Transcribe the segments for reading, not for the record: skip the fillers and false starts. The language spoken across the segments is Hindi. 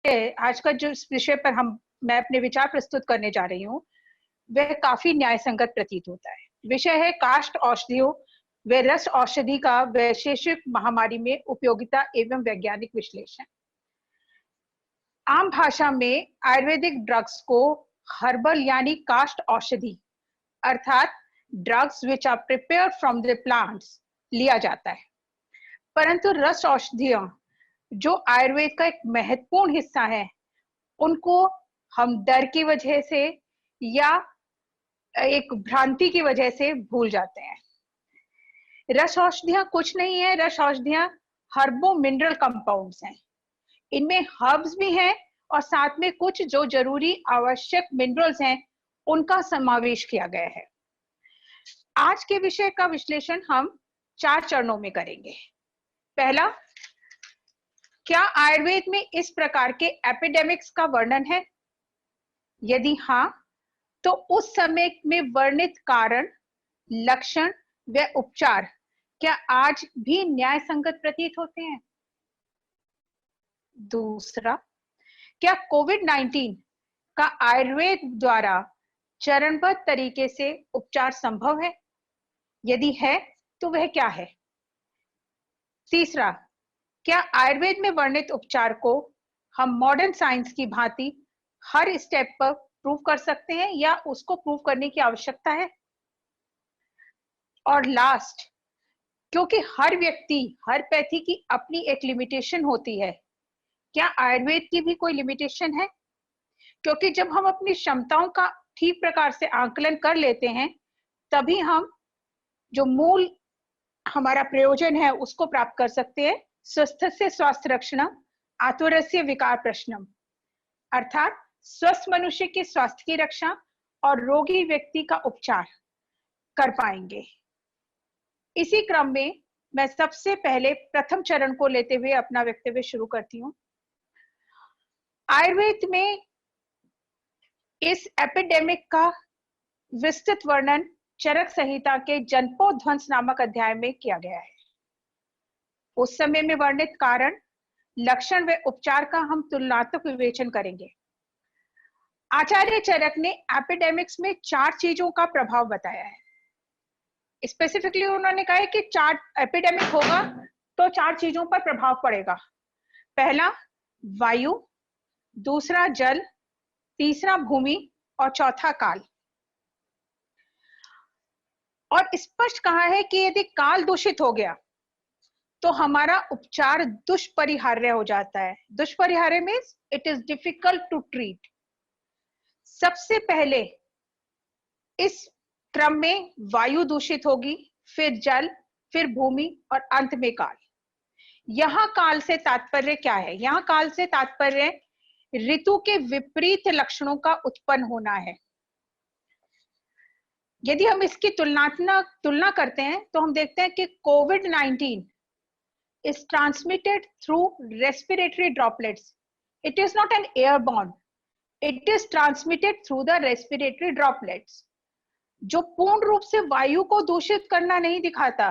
आज का जो इस विषय पर मैं अपने विचार प्रस्तुत करने जा रही हूँ वह काफी न्याय संगत प्रतीत होता है। विषय है काष्ठ औषधियों व रस औषधि का वैश्विक महामारी में उपयोगिता एवं वैज्ञानिक विश्लेषण। आम भाषा में आयुर्वेदिक ड्रग्स को हर्बल यानी काष्ठ औषधि अर्थात drugs which are prepared from the plants लिया जाता है, परंतु रस औषधियां जो आयुर्वेद का एक महत्वपूर्ण हिस्सा है उनको हम डर की वजह से या एक भ्रांति की वजह से भूल जाते हैं। रस औषधियां कुछ नहीं है, रस औषधियां हर्बो मिनरल कंपाउंड्स हैं। इनमें हर्ब्स भी हैं और साथ में कुछ जो जरूरी आवश्यक मिनरल्स हैं उनका समावेश किया गया है। आज के विषय का विश्लेषण हम 4 चरणों में करेंगे। पहला, क्या आयुर्वेद में इस प्रकार के एपिडेमिक्स का वर्णन है? यदि हाँ, तो उस समय में वर्णित कारण, लक्षण व उपचार क्या आज भी न्याय संगत प्रतीत होते हैं? दूसरा, क्या कोविड-19 का आयुर्वेद द्वारा चरणबद्ध तरीके से उपचार संभव है? यदि है तो वह क्या है? तीसरा, क्या आयुर्वेद में वर्णित उपचार को हम मॉडर्न साइंस की भांति हर स्टेप पर प्रूव कर सकते हैं या उसको प्रूव करने की आवश्यकता है? और लास्ट, क्योंकि हर व्यक्ति, हर पैथी की अपनी एक लिमिटेशन होती है, क्या आयुर्वेद की भी कोई लिमिटेशन है? क्योंकि जब हम अपनी क्षमताओं का ठीक प्रकार से आकलन कर लेते हैं तभी हम जो मूल हमारा प्रयोजन है उसको प्राप्त कर सकते हैं। स्वस्थस्य स्वास्थ्य रक्षणम आतुरस्य विकार प्रश्नम, अर्थात स्वस्थ मनुष्य के स्वास्थ्य की रक्षा और रोगी व्यक्ति का उपचार कर पाएंगे। इसी क्रम में मैं सबसे पहले प्रथम चरण को लेते हुए अपना वक्तव्य शुरू करती हूँ। आयुर्वेद में इस एपिडेमिक का विस्तृत वर्णन चरक संहिता के जनपोध्वंस नामक अध्याय में किया गया है। उस समय में वर्णित कारण, लक्षण व उपचार का हम तुलनात्मक विवेचन करेंगे। आचार्य चरक ने एपिडेमिक्स में 4 चीजों का प्रभाव बताया है। स्पेसिफिकली उन्होंने कहा है कि 4 एपिडेमिक होगा तो 4 चीजों पर प्रभाव पड़ेगा। पहला वायु, दूसरा जल, तीसरा भूमि और चौथा काल। और स्पष्ट कहा है कि यदि काल दूषित हो गया तो हमारा उपचार दुष्परिहार्य हो जाता है। दुष्परिहार्य means it is difficult to treat. सबसे पहले इस क्रम में वायु दूषित होगी, फिर जल, फिर भूमि और अंत में काल। यहां काल से तात्पर्य क्या है? यहां काल से तात्पर्य ऋतु के विपरीत लक्षणों का उत्पन्न होना है। यदि हम इसकी तुलना करते हैं तो हम देखते हैं कि कोविड-19 is transmitted through respiratory droplets. It is not an airborne. It is transmitted through the respiratory droplets. जो पूर्ण रूप से वायु को दूषित करना नहीं दिखाता,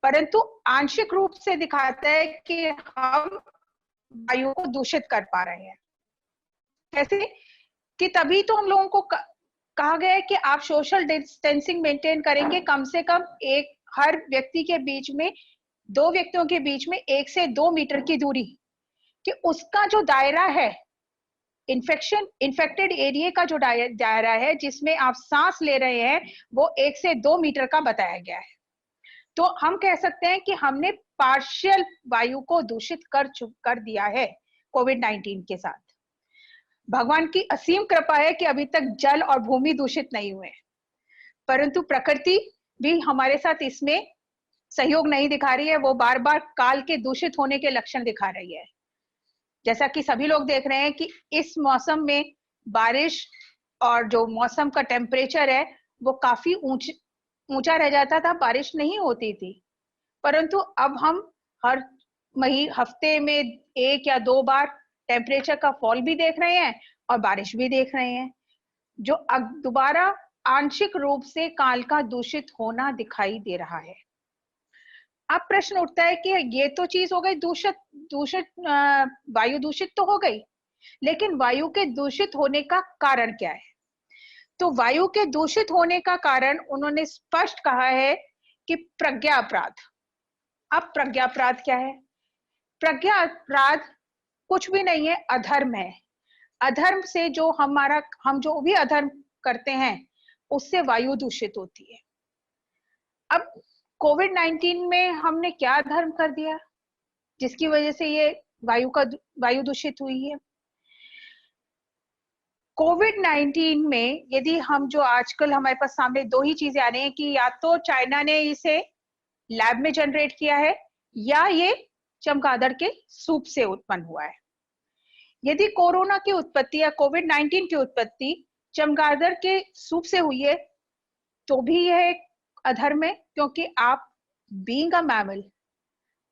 परंतु आंशिक रूप से दिखाता है कि हम वायु को दूषित कर पा रहे हैं। कैसे कि तभी तो हम लोगों को कहा गया है कि आप सोशल डिस्टेंसिंग मेंटेन करेंगे, कम से कम हर व्यक्ति के बीच में, 2 व्यक्तियों के बीच में 1 से 2 मीटर की दूरी, कि उसका जो दायरा है, इन्फेक्टेड एरिया का जो दायरा है जिसमें आप सांस ले रहे हैं वो 1 से 2 मीटर का बताया गया है। तो हम कह सकते हैं कि हमने पार्शियल वायु को दूषित कर दिया है कोविड-19 के साथ। भगवान की असीम कृपा है कि अभी तक जल और भूमि दूषित नहीं हुए, परंतु प्रकृति भी हमारे साथ इसमें सहयोग नहीं दिखा रही है। वो बार बार काल के दूषित होने के लक्षण दिखा रही है। जैसा कि सभी लोग देख रहे हैं कि इस मौसम में बारिश और जो मौसम का टेम्परेचर है वो काफी ऊंचा रह जाता था, बारिश नहीं होती थी, परंतु अब हम हर हफ्ते में 1 या 2 बार टेम्परेचर का फॉल भी देख रहे हैं और बारिश भी देख रहे हैं, जो अब दोबारा आंशिक रूप से काल का दूषित होना दिखाई दे रहा है। अब प्रश्न उठता है कि ये तो चीज हो गई दूषित वायु दूषित तो हो गई, लेकिन वायु के दूषित होने का कारण क्या है? तो वायु के दूषित होने का कारण उन्होंने स्पष्ट कहा है कि प्रज्ञा अपराध। अब प्रज्ञा अपराध क्या है? प्रज्ञा अपराध कुछ भी नहीं है, अधर्म है। अधर्म से जो हम जो भी अधर्म करते हैं उससे वायु दूषित होती है। अब कोविड-19 में हमने क्या धर्म कर दिया जिसकी वजह से ये वायु दूषित हुई है? कोविड-19 में यदि हम जो आजकल हमारे पास सामने दो ही चीजें आ रही हैं कि या तो चाइना ने इसे लैब में जनरेट किया है या ये चमगादड़ के सूप से उत्पन्न हुआ है। यदि कोरोना की उत्पत्ति या कोविड-19 की उत्पत्ति चमगादड़ के सूप से हुई है तो भी यह एक अधर्म है, क्योंकि आप बीइंग अ मैमल,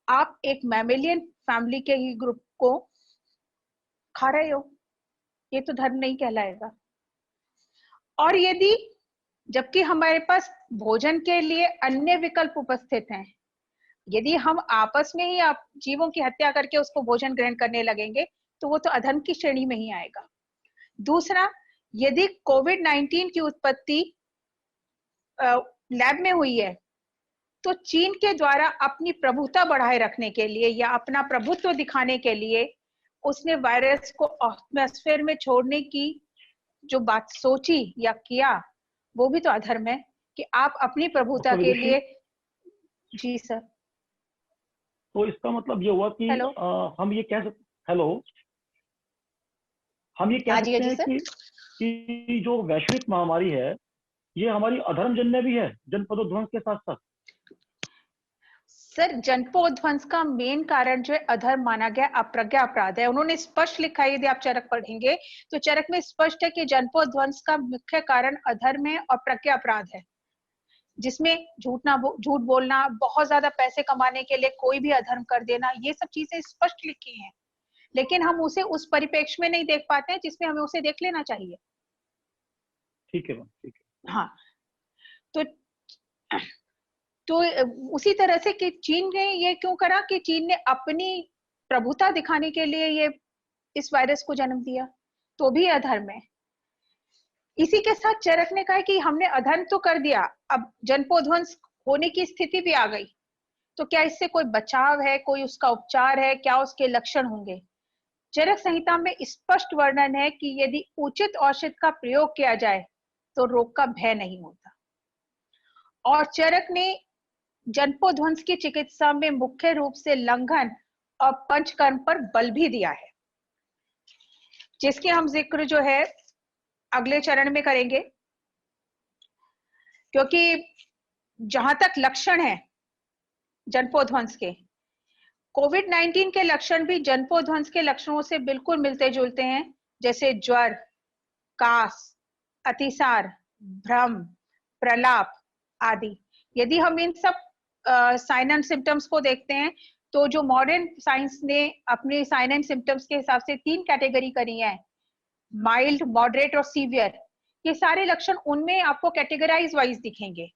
आप एक मैमेलियन फैमिली के ही ग्रुप को खा रहे हो, ये तो धर्म नहीं कहलाएगा। और यदि जबकि हमारे पास भोजन के लिए अन्य विकल्प उपस्थित हैं, यदि हम आपस में ही आप जीवों की हत्या करके उसको भोजन ग्रहण करने लगेंगे तो वो तो अधर्म की श्रेणी में ही आएगा। दूसरा, यदि कोविड-19 की उत्पत्ति लैब में हुई है तो चीन के द्वारा अपनी प्रभुता बढ़ाए रखने के लिए या अपना प्रभुत्व दिखाने के लिए उसने वायरस को एटमॉस्फेयर में छोड़ने की जो बात सोची या किया, वो भी तो अधर्म है कि आप अपनी प्रभुता के लिए। जी सर। तो इसका मतलब ये हुआ कि हम ये कह सकते हम ये कह सकते हैं कि जो वैश्विक महामारी है ये हमारी अधर्मजन्य भी है जनपदोध्वंस के साथ साथ। सर, जनपदोध्वंस का मेन कारण जो है अधर्म माना गया अप्रज्ञा अपराध है। उन्होंने स्पष्ट लिखा है, यदि आप चरक पढ़ेंगे तो चरक में स्पष्ट है कि जनपदोध्वंस का मुख्य कारण अधर्म है और प्रज्ञा अपराध है, जिसमें झूठ बोलना, बहुत ज्यादा पैसे कमाने के लिए कोई भी अधर्म कर देना, ये सब चीजें स्पष्ट लिखी हैं। लेकिन हम उसे उस परिप्रेक्ष्य में नहीं देख पाते हैं जिसमें हमें उसे देख लेना चाहिए। ठीक है, ठीक है। हाँ, तो उसी तरह से कि चीन ने ये क्यों करा कि चीन ने अपनी प्रभुता दिखाने के लिए ये इस वायरस को जन्म दिया, तो भी अधर्म है। इसी के साथ चरक ने कहा कि हमने अधर्म तो कर दिया, अब जनपदोध्वंस होने की स्थिति भी आ गई, तो क्या इससे कोई बचाव है, कोई उसका उपचार है, क्या उसके लक्षण होंगे? चरक संहिता में स्पष्ट वर्णन है कि यदि उचित औषध का प्रयोग किया जाए तो रोग का भय नहीं होता। और चरक ने जनपदोध्वंस की चिकित्सा में मुख्य रूप से लंघन और पंचकर्म पर बल भी दिया है, जिसके हम जिक्र जो है अगले चरण में करेंगे, क्योंकि जहां तक लक्षण है जनपदोध्वंस के, कोविड-19 के लक्षण भी जनपदोध्वंस के लक्षणों से बिल्कुल मिलते जुलते हैं, जैसे ज्वर, कास, अतिसार, भ्रम, प्रलाप आदि। यदि हम इन सब साइन एंड सिम्टम्स को देखते हैं तो जो मॉडर्न साइंस ने अपने साइन एंड सिम्टम्स के हिसाब से 3 कैटेगरी करी है, माइल्ड, मॉडरेट और सीवियर, ये सारे लक्षण उनमें आपको कैटेगराइज वाइज दिखेंगे।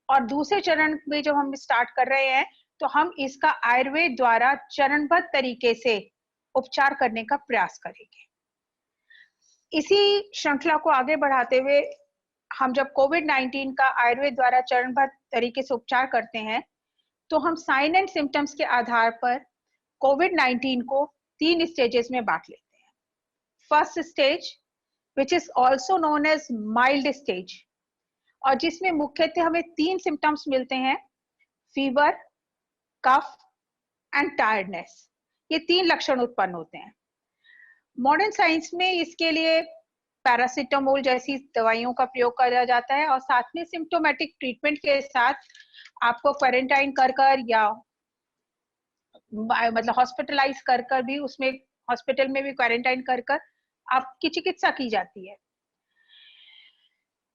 और दूसरे चरण में जब हम स्टार्ट कर रहे हैं तो हम इसका आयुर्वेद द्वारा चरणबद्ध तरीके से उपचार करने का प्रयास करेंगे। इसी श्रृंखला को आगे बढ़ाते हुए हम जब कोविड-19 का आयुर्वेद द्वारा चरणबद्ध तरीके से उपचार करते हैं तो हम साइन एंड सिम्टम्स के आधार पर कोविड-19 को 3 स्टेजेस में बांट लेते हैं। First stage, which is also known as mild stage, और जिसमें मुख्यतः हमें 3 सिम्टम्स मिलते हैं, फीवर, कफ एंड टायर्डनेस। ये 3 लक्षण उत्पन्न होते हैं। मॉडर्न साइंस में इसके लिए पैरासिटामोल जैसी दवाइयों का प्रयोग किया जाता है और साथ में सिम्टोमेटिक ट्रीटमेंट के साथ आपको क्वारंटाइन कर या मतलब हॉस्पिटलाइज कर भी, उसमें हॉस्पिटल में भी क्वारंटाइन कर आपकी चिकित्सा की जाती है।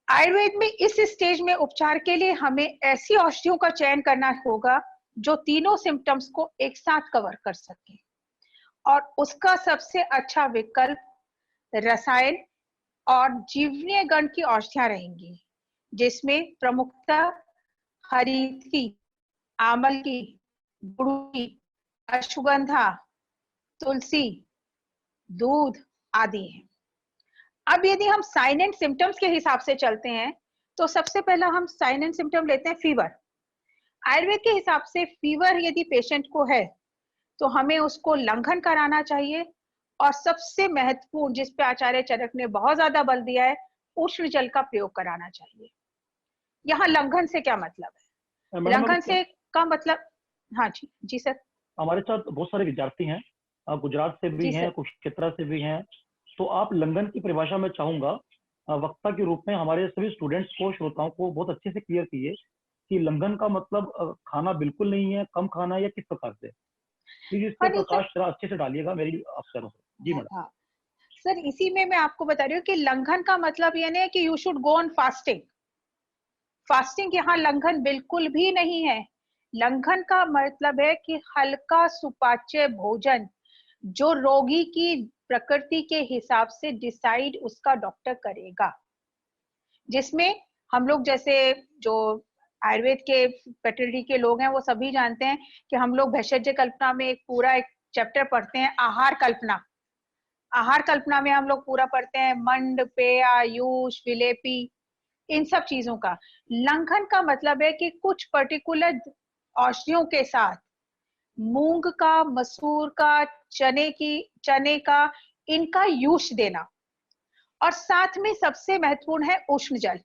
आयुर्वेद में इस स्टेज में उपचार के लिए हमें ऐसी औषधियों का चयन करना होगा जो तीनों सिम्टम्स को एक साथ कवर कर सके, और उसका सबसे अच्छा विकल्प रसायन और जीवनीय गण की औषधियां रहेंगी, जिसमें प्रमुखतः हरीत, आमल की, गुड़ की, अश्वगंधा, तुलसी, दूध, आदि हैं। अब यदि हम साइन एंड सिम्टम्स के हिसाब से चलते हैं तो सबसे पहला हम साइन एंड सिम्टम लेते हैं फीवर। आयुर्वेद के हिसाब से फीवर यदि पेशेंट को है तो हमें उसको लंघन कराना चाहिए, और सबसे महत्वपूर्ण जिस पे आचार्य चरक ने बहुत ज्यादा बल दिया है, उष्ण जल का प्रयोग कराना चाहिए। यहाँ लंघन से क्या मतलब है? मैडम लंघन से का मतलब, हाँ जी जी सर। हमारे साथ बहुत सारे विद्यार्थी हैं, गुजरात से भी जी हैं, सर। कुरुक्षेत्र से भी हैं। तो आप लंघन की परिभाषा में चाहूंगा वक्ता के रूप में हमारे सभी स्टूडेंट्स को, श्रोताओं को बहुत अच्छे से क्लियर कीजिए कि लंघन का मतलब खाना बिल्कुल नहीं है, कम खाना है, या किस प्रकार से। प्लीज इस हाँ पे नहीं सर। प्रकाश थोड़ा अच्छे से डालिएगा मेरी आपसे अनुरोध। जी मैडम। हाँ सर, इसी में मैं आपको बता रही हूँ कि लंघन का मतलब ये नहीं है कि you should go on fasting. Fasting यहाँ लंघन बिल्कुल भी नहीं है। लंघन का मतलब है कि हल्का सुपाच्य भोजन जो रोगी की प्रकृति के हिसाब से डिसाइड उसका डॉक्टर करेगा, जिसमें हम लोग जैसे जो आयुर्वेद के फैकल्टी के लोग हैं वो सभी जानते हैं कि हम लोग भेषज कल्पना में एक पूरा एक चैप्टर पढ़ते हैं, आहार कल्पना। आहार कल्पना में हम लोग पूरा पढ़ते हैं मंड, पेय, आयुष, विलेपी, इन सब चीजों का। लंघन का मतलब है कि कुछ पर्टिकुलर औषधियों के साथ मूंग का, मसूर का, चने का, इनका यूज देना। और साथ में सबसे महत्वपूर्ण है उष्ण जल।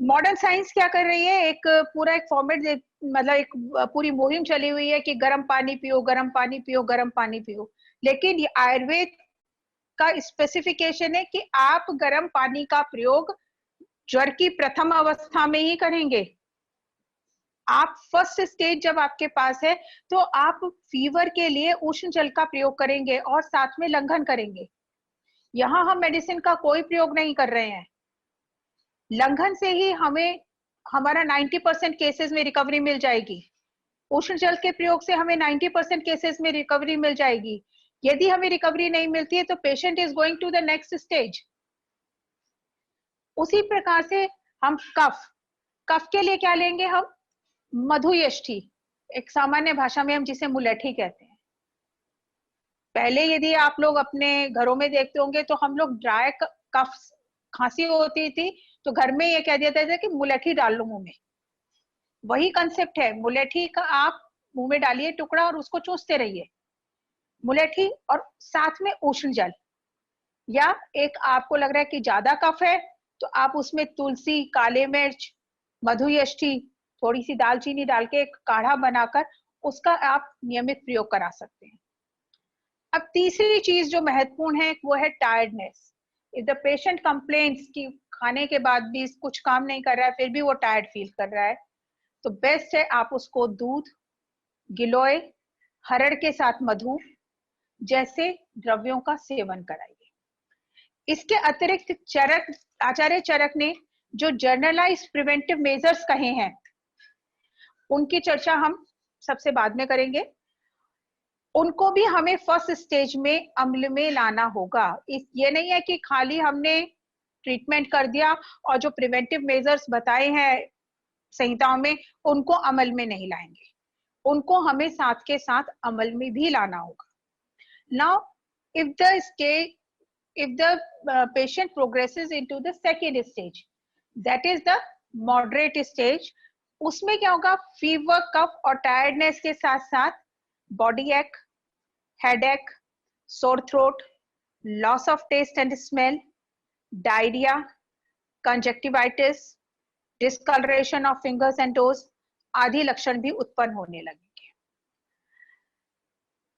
मॉडर्न साइंस क्या कर रही है, एक पूरा एक फॉर्मेट, मतलब एक पूरी मुहिम चली हुई है कि गर्म पानी पियो, गर्म पानी पियो, गर्म पानी पियो। लेकिन ये आयुर्वेद का स्पेसिफिकेशन है कि आप गर्म पानी का प्रयोग ज्वर की प्रथम अवस्था में ही करेंगे। आप फर्स्ट स्टेज जब आपके पास है तो आप फीवर के लिए उष्ण जल का प्रयोग करेंगे और साथ में लंघन करेंगे। यहां हम मेडिसिन का कोई प्रयोग नहीं कर रहे हैं। लंघन से ही हमें हमारा 90% केसेस में रिकवरी मिल जाएगी। उष्ण जल के प्रयोग से हमें 90% केसेस में रिकवरी मिल जाएगी। यदि हमें रिकवरी नहीं मिलती है तो patient is going to the next stage. उसी प्रकार से हम कफ, कफ के लिए क्या लेंगे हम? मधुयष्टि, एक सामान्य भाषा में हम जिसे मुलैठी कहते हैं। पहले यदि आप लोग अपने घरों में देखते होंगे तो हम लोग ड्राई कफ, खांसी होती थी तो घर में ये कह देते थे कि मुलैठी डाल लो मुंह में। वही कंसेप्ट है, मुलैठी का आप मुंह में डालिए टुकड़ा और उसको चूसते रहिए। मुलैठी और साथ में उष्ण जल। या एक आपको लग रहा है कि ज्यादा कफ है तो आप उसमें तुलसी, काले मिर्च, मधुयष्टि, थोड़ी सी दालचीनी डाल के एक काढ़ा बनाकर उसका आप नियमित प्रयोग करा सकते हैं। अब तीसरी चीज जो महत्वपूर्ण है वो है tiredness. If the patient complains कि खाने के बाद भी कुछ काम नहीं कर रहा है, फिर भी वो टायर्ड फील कर रहा है, तो बेस्ट है आप उसको दूध, गिलोय, हरड़ के साथ मधु जैसे द्रव्यों का सेवन कराइए। इसके अतिरिक्त चरक, आचार्य चरक ने जो जर्नलाइज प्रिवेंटिव मेजर्स कहे हैं उनकी चर्चा हम सबसे बाद में करेंगे। उनको भी हमें फर्स्ट स्टेज में अमल में लाना होगा। ये नहीं है कि खाली हमने ट्रीटमेंट कर दिया और जो प्रिवेंटिव मेजर्स बताए हैं संहिताओं में उनको अमल में नहीं लाएंगे, उनको हमें साथ के साथ अमल में भी लाना होगा। Now if the stage, if the patient progresses into the second stage, that is the moderate stage, उसमें क्या होगा? फीवर, कफ और टायर्डनेस के साथ साथ body ache, headache, sore throat, loss of taste and smell, diarrhoea, conjunctivitis, discolouration of fingers and toes आदि लक्षण भी उत्पन्न होने लगेंगे।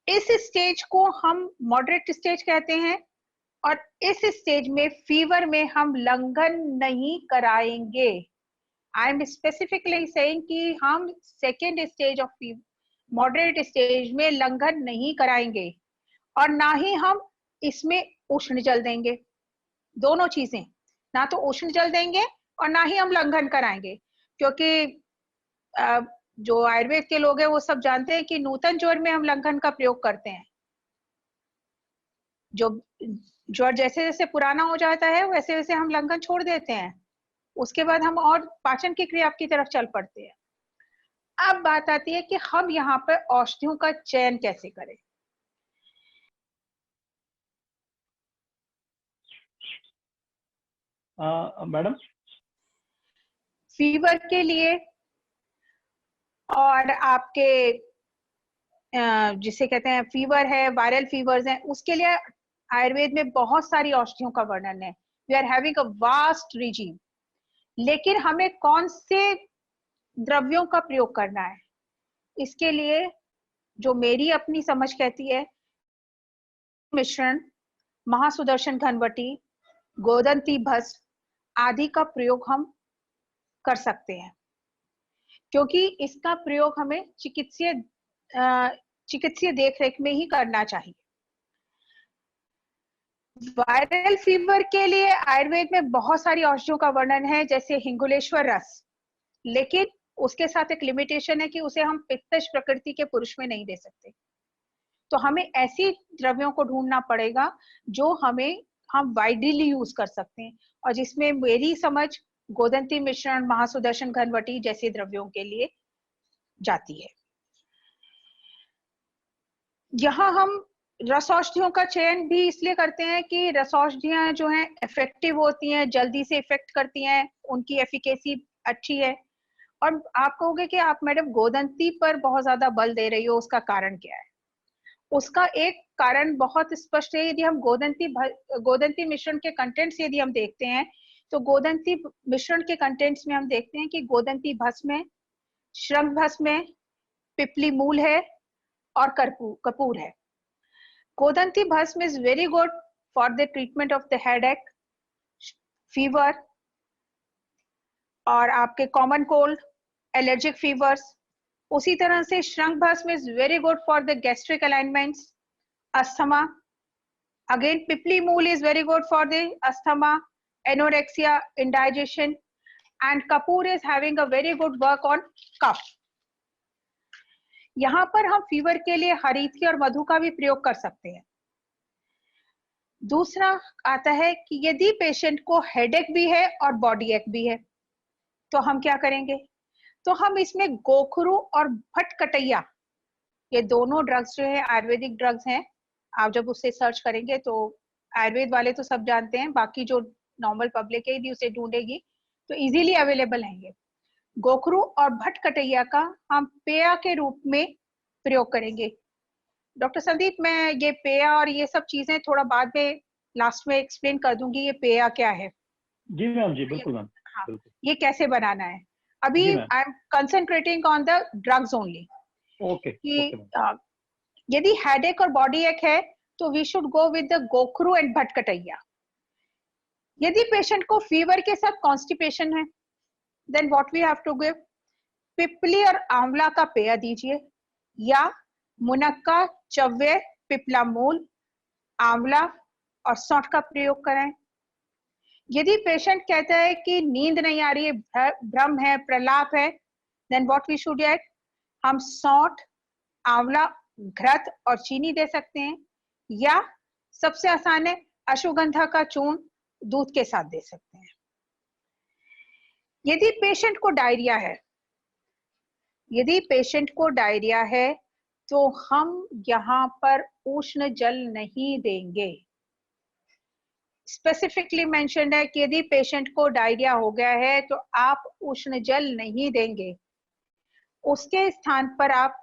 इस स्टेज को हम मॉडरेट स्टेज कहते हैं और इस स्टेज में फीवर में हम लंघन नहीं कराएंगे। आई एम स्पेसिफिकली सेइंग कि हम second stage of moderate stage में लंघन नहीं कराएंगे और ना ही हम इसमें उष्ण जल देंगे। दोनों चीजें, ना तो उष्ण जल देंगे और ना ही हम लंघन कराएंगे, क्योंकि जो आयुर्वेद के लोग हैं वो सब जानते हैं कि नूतन ज्वर में हम लंघन का प्रयोग करते हैं। जो ज्वर जैसे जैसे पुराना हो जाता है वैसे वैसे हम लंघन छोड़ देते हैं, उसके बाद हम और पाचन की क्रिया की तरफ चल पड़ते हैं। अब बात आती है कि हम यहाँ पर औषधियों का चयन कैसे करें। मैडम? फीवर के लिए और आपके जिसे कहते हैं फीवर है, वायरल फीवर्स हैं, उसके लिए आयुर्वेद में बहुत सारी औषधियों का वर्णन है। We are having a vast regime. लेकिन हमें कौन से द्रव्यों का प्रयोग करना है, इसके लिए जो मेरी अपनी समझ कहती है, मिश्रण, महासुदर्शन घनवटी, गोदंती भस्म आदि का प्रयोग हम कर सकते हैं, क्योंकि इसका प्रयोग हमें चिकित्सीय देखरेख में ही करना चाहिए। वायरल फीवर के लिए आयुर्वेद में बहुत सारी औषधियों का वर्णन है, जैसे हिंगुलेश्वर रस, लेकिन उसके साथ एक लिमिटेशन है कि उसे हम पित्तज प्रकृति के पुरुष में नहीं दे सकते। तो हमें ऐसी द्रव्यों को ढूंढना पड़ेगा जो हम वाइडली यूज कर सकते हैं, और जिसमें मेरी समझ गोदंती मिश्रण, महासुदर्शन घनवटी जैसे द्रव्यों के लिए जाती है। यहाँ हम रस औषधियों का चयन भी इसलिए करते हैं कि रस औषधियां जो हैं इफेक्टिव होती हैं, जल्दी से इफेक्ट करती हैं, उनकी एफिकेसी अच्छी है। और आप कहोगे कि आप मैडम गोदंती पर बहुत ज्यादा बल दे रही हो, उसका कारण क्या है? उसका एक कारण बहुत स्पष्ट है। यदि हम गोदंती मिश्रण के कंटेंट्स यदि हम देखते हैं, तो गोदंती मिश्रण के कंटेंट्स में हम देखते हैं कि गोदंती भस्म है, श्रंग भस्म है, पिपली मूल है और कपूर है। गोदंती भस्म is very good for the treatment of the headache, fever और आपके कॉमन कोल्ड, एलर्जिक फीवर्स। उसी तरह से श्रंग भस्म is very good for the gastric alignments, asthma. Again पिपली मूल is very good for the asthma, anorexia, indigestion, and kapoor is having a very good work on cough. यहाँ पर हम फीवर के लिए हरीथी और मधु का भी प्रयोग कर सकते हैं। दूसरा आता है कि यदि पेशेंट को हेडेक भी है और बॉडी एक भी है, तो हम क्या करेंगे? तो हम इसमें गोखरू और भटकटैया, ये दोनों ड्रग्स जो है आयुर्वेदिक ड्रग्स हैं। आप जब उसे सर्च करेंगे तो आयुर्वेद वाले तो सब जानते हैं, बाकी जो नॉर्मल पब्लिक है यदि उसे ढूंढेगी तो इजीली अवेलेबल है। ये गोखरू और भटकटैया का हम पेय के रूप में प्रयोग करेंगे। डॉक्टर संदीप, मैं ये पेय और ये सब चीजें थोड़ा बाद में लास्ट में एक्सप्लेन कर दूंगी, ये पेय क्या है। जी मैम, जी बिल्कुल मैम। हाँ, बिल्कुल। ये कैसे बनाना है। अभी I am concentrating on the drugs only. Okay कि यदि हेडेक और बॉडी एक है तो we should go with the गोखरू एंड भटकटैया। यदि पेशेंट को फीवर के साथ कॉन्स्टिपेशन है, then what we have to give, पिपली और आंवला का पेय दीजिए, या मुनक्का, चव्य, पिपला मूल, आंवला और सौंठ का प्रयोग करें। यदि पेशेंट कहता है कि नींद नहीं आ रही है, भ्रम है, प्रलाप है, then what we should get, हम सौंठ, आंवला, घृत और चीनी दे सकते हैं, या सबसे आसान है अश्वगंधा का चूर्ण दूध के साथ दे सकते हैं। यदि पेशेंट को डायरिया है तो हम यहाँ पर उष्ण जल नहीं देंगे। स्पेसिफिकली मेंशन्ड है कि यदि पेशेंट को डायरिया हो गया है तो आप उष्ण जल नहीं देंगे। उसके स्थान पर आप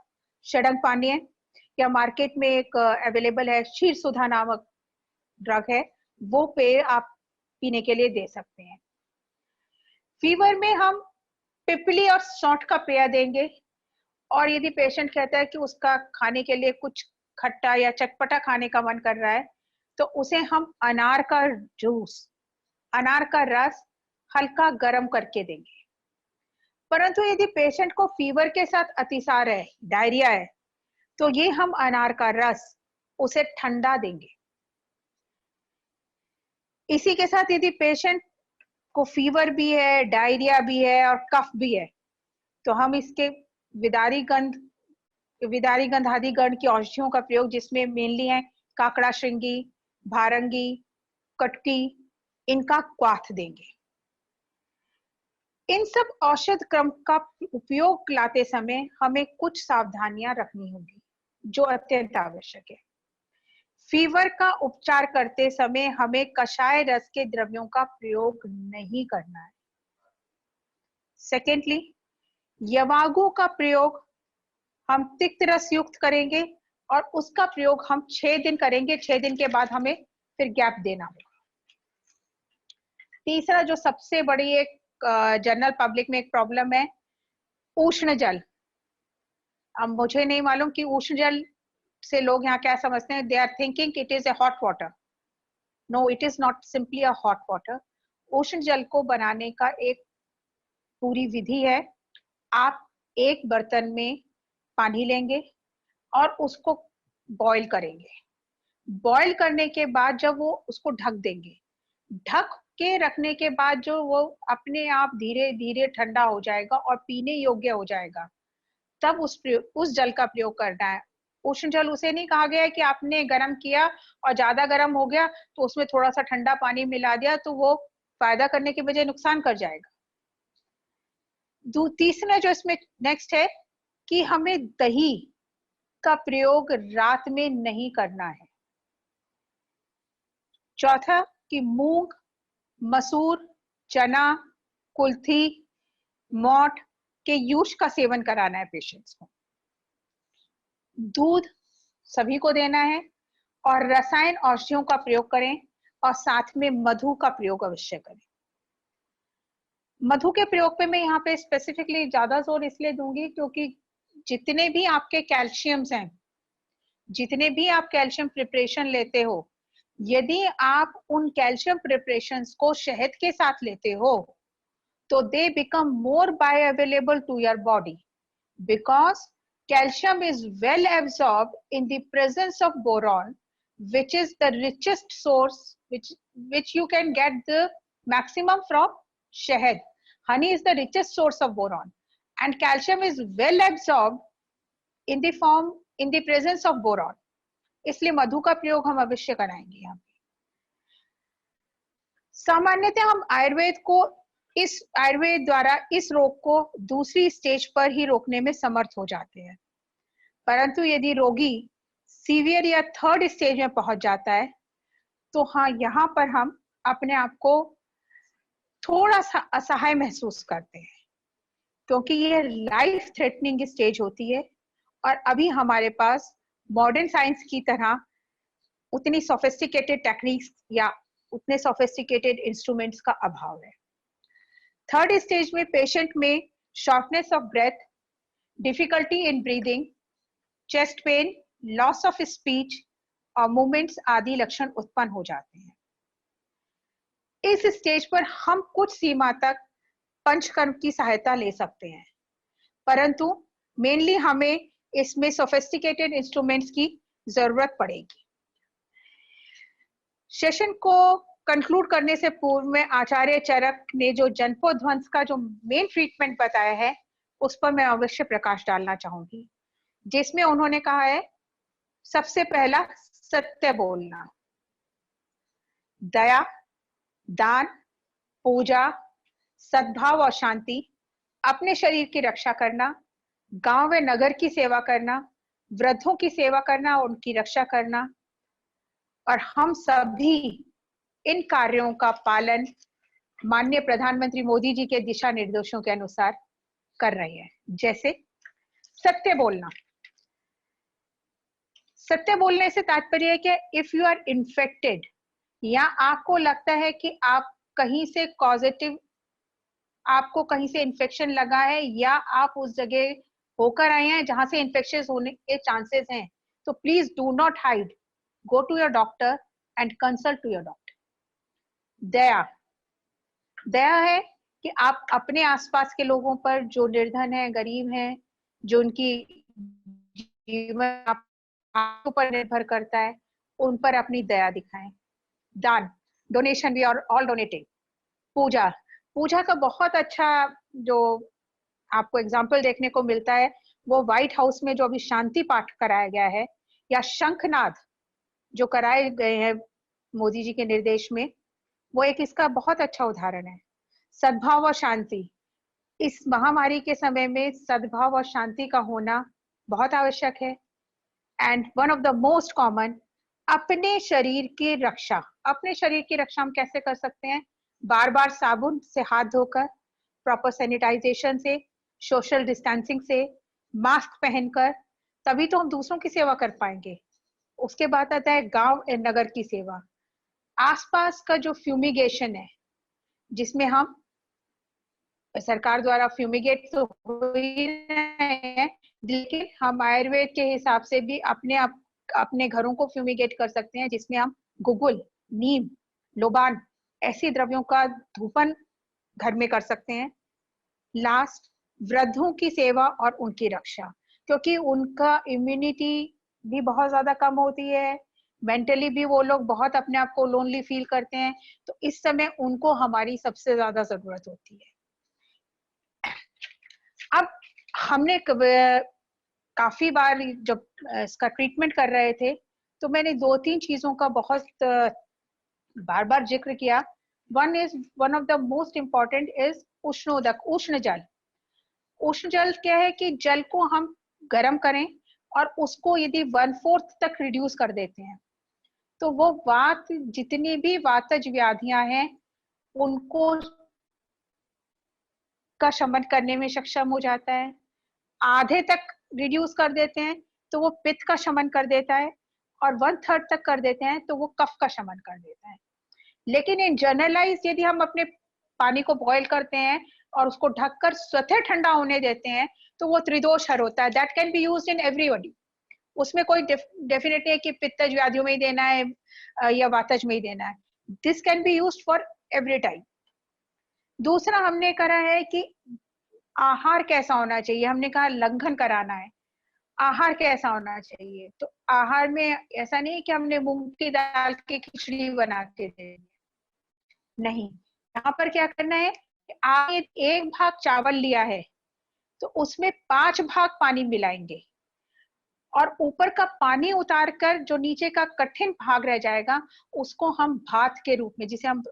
षडंग पानीय, या मार्केट में एक अवेलेबल है क्षीर सुधा नामक ड्रग है, वो पेय आप पीने के लिए दे सकते हैं। फीवर में हम पिपली और सौंठ का पेय देंगे, और यदि पेशेंट कहता है कि उसका खाने के लिए कुछ खट्टा या चटपटा खाने का मन कर रहा है तो उसे हम अनार का जूस, अनार का रस हल्का गर्म करके देंगे। परंतु यदि पेशेंट को फीवर के साथ अतिसार है, डायरिया है, तो ये हम अनार का रस उसे ठंडा देंगे। इसी के साथ यदि पेशेंट को फीवर भी है, डायरिया भी है और कफ भी है, तो हम इसके विदारी गंध आदि गण की औषधियों का प्रयोग, जिसमें मेनली है काकड़ा श्रृंगी, भारंगी, कटकी, इनका क्वाथ देंगे। इन सब औषध क्रम का उपयोग लाते समय हमें कुछ सावधानियां रखनी होगी जो अत्यंत आवश्यक है। फीवर का उपचार करते समय हमें कषाय रस के द्रव्यों का प्रयोग नहीं करना है। सेकेंडली, यवागु का प्रयोग हम तिक्त रस युक्त करेंगे और उसका प्रयोग हम 6 दिन करेंगे। 6 दिन के बाद हमें फिर गैप देना होगा। तीसरा जो सबसे बड़ी एक जनरल पब्लिक में एक प्रॉब्लम है, उष्ण जल। अब मुझे नहीं मालूम कि उष्ण जल से लोग यहाँ क्या समझते हैं। They are thinking it is a hot water. No, it is not simply a hot water. उष्ण जल को बनाने का एक पूरी विधि है। आप एक बर्तन में पानी लेंगे और उसको बॉईल करेंगे। बॉईल करने के बाद जब वो उसको ढक देंगे, ढक के रखने के बाद जो वो अपने आप धीरे धीरे ठंडा हो जाएगा और पीने योग्य हो जाएगा, तब उस जल का प्रयोग करना है। उष्ण जल उसे नहीं कहा गया है कि आपने गर्म किया और ज्यादा गर्म हो गया तो उसमें थोड़ा सा ठंडा पानी मिला दिया तो वो फायदा करने के बजाय नुकसान कर जाएगा। तीसरा जो इसमें नेक्स्ट है कि हमें दही का प्रयोग रात में नहीं करना है। चौथा कि मूंग, मसूर, चना, कुल्थी, मोठ के यूज का सेवन कराना है पेशेंट्स को। दूध सभी को देना है और रसायन औषधियों का प्रयोग करें और साथ में मधु का प्रयोग अवश्य करें। मधु के प्रयोग पे मैं यहाँ पे स्पेसिफिकली ज्यादा जोर इसलिए दूंगी क्योंकि जितने भी आपके कैल्शियम्स हैं, जितने भी आप कैल्शियम प्रिपरेशन लेते हो, यदि आप उन कैल्शियम प्रिपरेशंस को शहद के साथ लेते हो तो they become more bioavailable to your body because calcium is well absorbed in the presence of boron, which is the richest source which you can get the maximum from shahad. Honey is the richest source of boron and calcium is well absorbed in the presence of boron. इसलिए मधु का प्रयोग हम अवश्य कराएंगे यहाँ पे। सामान्यतः हम आयुर्वेद द्वारा इस रोग को दूसरी स्टेज पर ही रोकने में समर्थ हो जाते हैं, परंतु यदि रोगी सीवियर या थर्ड स्टेज में पहुंच जाता है तो हाँ, यहाँ पर हम अपने आप को थोड़ा सा असहाय महसूस करते हैं क्योंकि ये लाइफ थ्रेटनिंग स्टेज होती है और अभी हमारे पास मॉडर्न साइंस की तरह उतनी सोफिस्टिकेटेड टेक्निक्स या उतने सोफिस्टिकेटेड इंस्ट्रूमेंट्स का अभाव है। थर्ड स्टेज में पेशेंट में shortness of breath, difficulty in breathing, chest pain, loss of speech और मूवमेंट्स आदि लक्षण उत्पन्न हो जाते हैं। इस स्टेज पर हम कुछ सीमा तक पंचकर्म की सहायता ले सकते हैं, परंतु मेनली हमें इसमें सोफिस्टिकेटेड इंस्ट्रूमेंट्स की जरूरत पड़ेगी। सेशन को कंक्लूड करने से पूर्व में आचार्य चरक ने जो जनपोध्वंस का जो मेन ट्रीटमेंट बताया है उस पर मैं अवश्य प्रकाश डालना चाहूंगी, जिसमें उन्होंने कहा है सबसे पहला सत्य बोलना, दया, दान, पूजा, सद्भाव और शांति, अपने शरीर की रक्षा करना, गांव व नगर की सेवा करना, वृद्धों की सेवा करना और उनकी रक्षा करना, और हम सभी इन कार्यों का पालन माननीय प्रधानमंत्री मोदी जी के दिशा निर्देशों के अनुसार कर रहे हैं। जैसे सत्य बोलना। सत्य बोलने से तात्पर्य है कि इफ यू आर इन्फेक्टेड या आपको लगता है कि आप कहीं से पॉजिटिव, आपको कहीं से इन्फेक्शन लगा है या आप उस जगह होकर आए हैं जहां से इन्फेक्शन होने के चांसेस हैं, तो please do not hide, go to your doctor and consult to your doctor. दया, दया है कि आप अपने आसपास के लोगों पर जो निर्धन है, गरीब हैं, जो उनकी जीवन आपके ऊपर निर्भर करता है, उन पर अपनी दया दिखाएं। दान, donation, we are all donating. पूजा, पूजा का बहुत अच्छा जो आपको एग्जाम्पल देखने को मिलता है वो व्हाइट हाउस में जो अभी शांति पाठ कराया गया है या शंखनाद जो कराए गए हैं मोदी जी के निर्देश में, वो एक इसका बहुत अच्छा उदाहरण है। सद्भाव और शांति, इस महामारी के समय में सद्भाव और शांति का होना बहुत आवश्यक है। And one of the most common, अपने शरीर की रक्षा। अपने शरीर की रक्षा हम कैसे कर सकते हैं? बार बार साबुन से हाथ धोकर, प्रॉपर सैनिटाइजेशन से, सोशल डिस्टेंसिंग से, मास्क पहनकर, तभी तो हम दूसरों की सेवा कर पाएंगे। उसके बाद आता है गांव और नगर की सेवा। आसपास का जो फ्यूमिगेशन है, जिसमें हम सरकार द्वारा फ्यूमिगेट तो हो ही रहे हैं, लेकिन हम आयुर्वेद के हिसाब से भी अपने घरों को फ्यूमिगेट कर सकते हैं, जिसमें हम गुगुल, नीम, लोबान ऐसी द्रव्यों का धूपन घर में कर सकते हैं। लास्ट, वृद्धों की सेवा और उनकी रक्षा, क्योंकि उनका इम्यूनिटी भी बहुत ज्यादा कम होती है, मेंटली भी वो लोग बहुत अपने आप को लोनली फील करते हैं, तो इस समय उनको हमारी सबसे ज्यादा जरूरत होती है। अब हमने काफी बार जब इसका ट्रीटमेंट कर रहे थे, तो मैंने 2-3 चीजों का बहुत बार बार जिक्र किया। One of the most important is उष्णोदक, उष्ण जल। उष्ण जल क्या है कि जल को हम गर्म करें और उसको यदि 1/4 तक रिड्यूस कर देते हैं, तो वो वात, जितनी भी वातज व्याधियां हैं उनको का शमन करने में सक्षम हो जाता है। आधे तक रिड्यूस कर देते हैं तो वो पित्त का शमन कर देता है, और 1/3 तक कर देते हैं तो वो कफ का शमन कर देता है। लेकिन इन जनरलाइज यदि हम अपने पानी को बॉईल करते हैं और उसको ढककर स्वतः ठंडा होने देते हैं, तो वो त्रिदोष हर होता है। That can be used in everybody. उसमें कोई डेफिनेट नहीं है कि पित्तज व्याधियों में ही देना है या वातज में ही देना है। This can be used for every time. दूसरा हमने करा है कि आहार कैसा होना चाहिए। हमने कहा लंघन कराना है, आहार कैसा होना चाहिए। तो आहार में ऐसा नहीं है कि हमने मूंग की दाल की खिचड़ी बना के दे, नहीं। यहाँ पर क्या करना है, आपने 1 भाग चावल लिया है तो उसमें 5 भाग पानी मिलाएंगे, और ऊपर का पानी उतार कर जो नीचे का कठिन भाग रह जाएगा उसको हम भात के रूप में, जिसे हम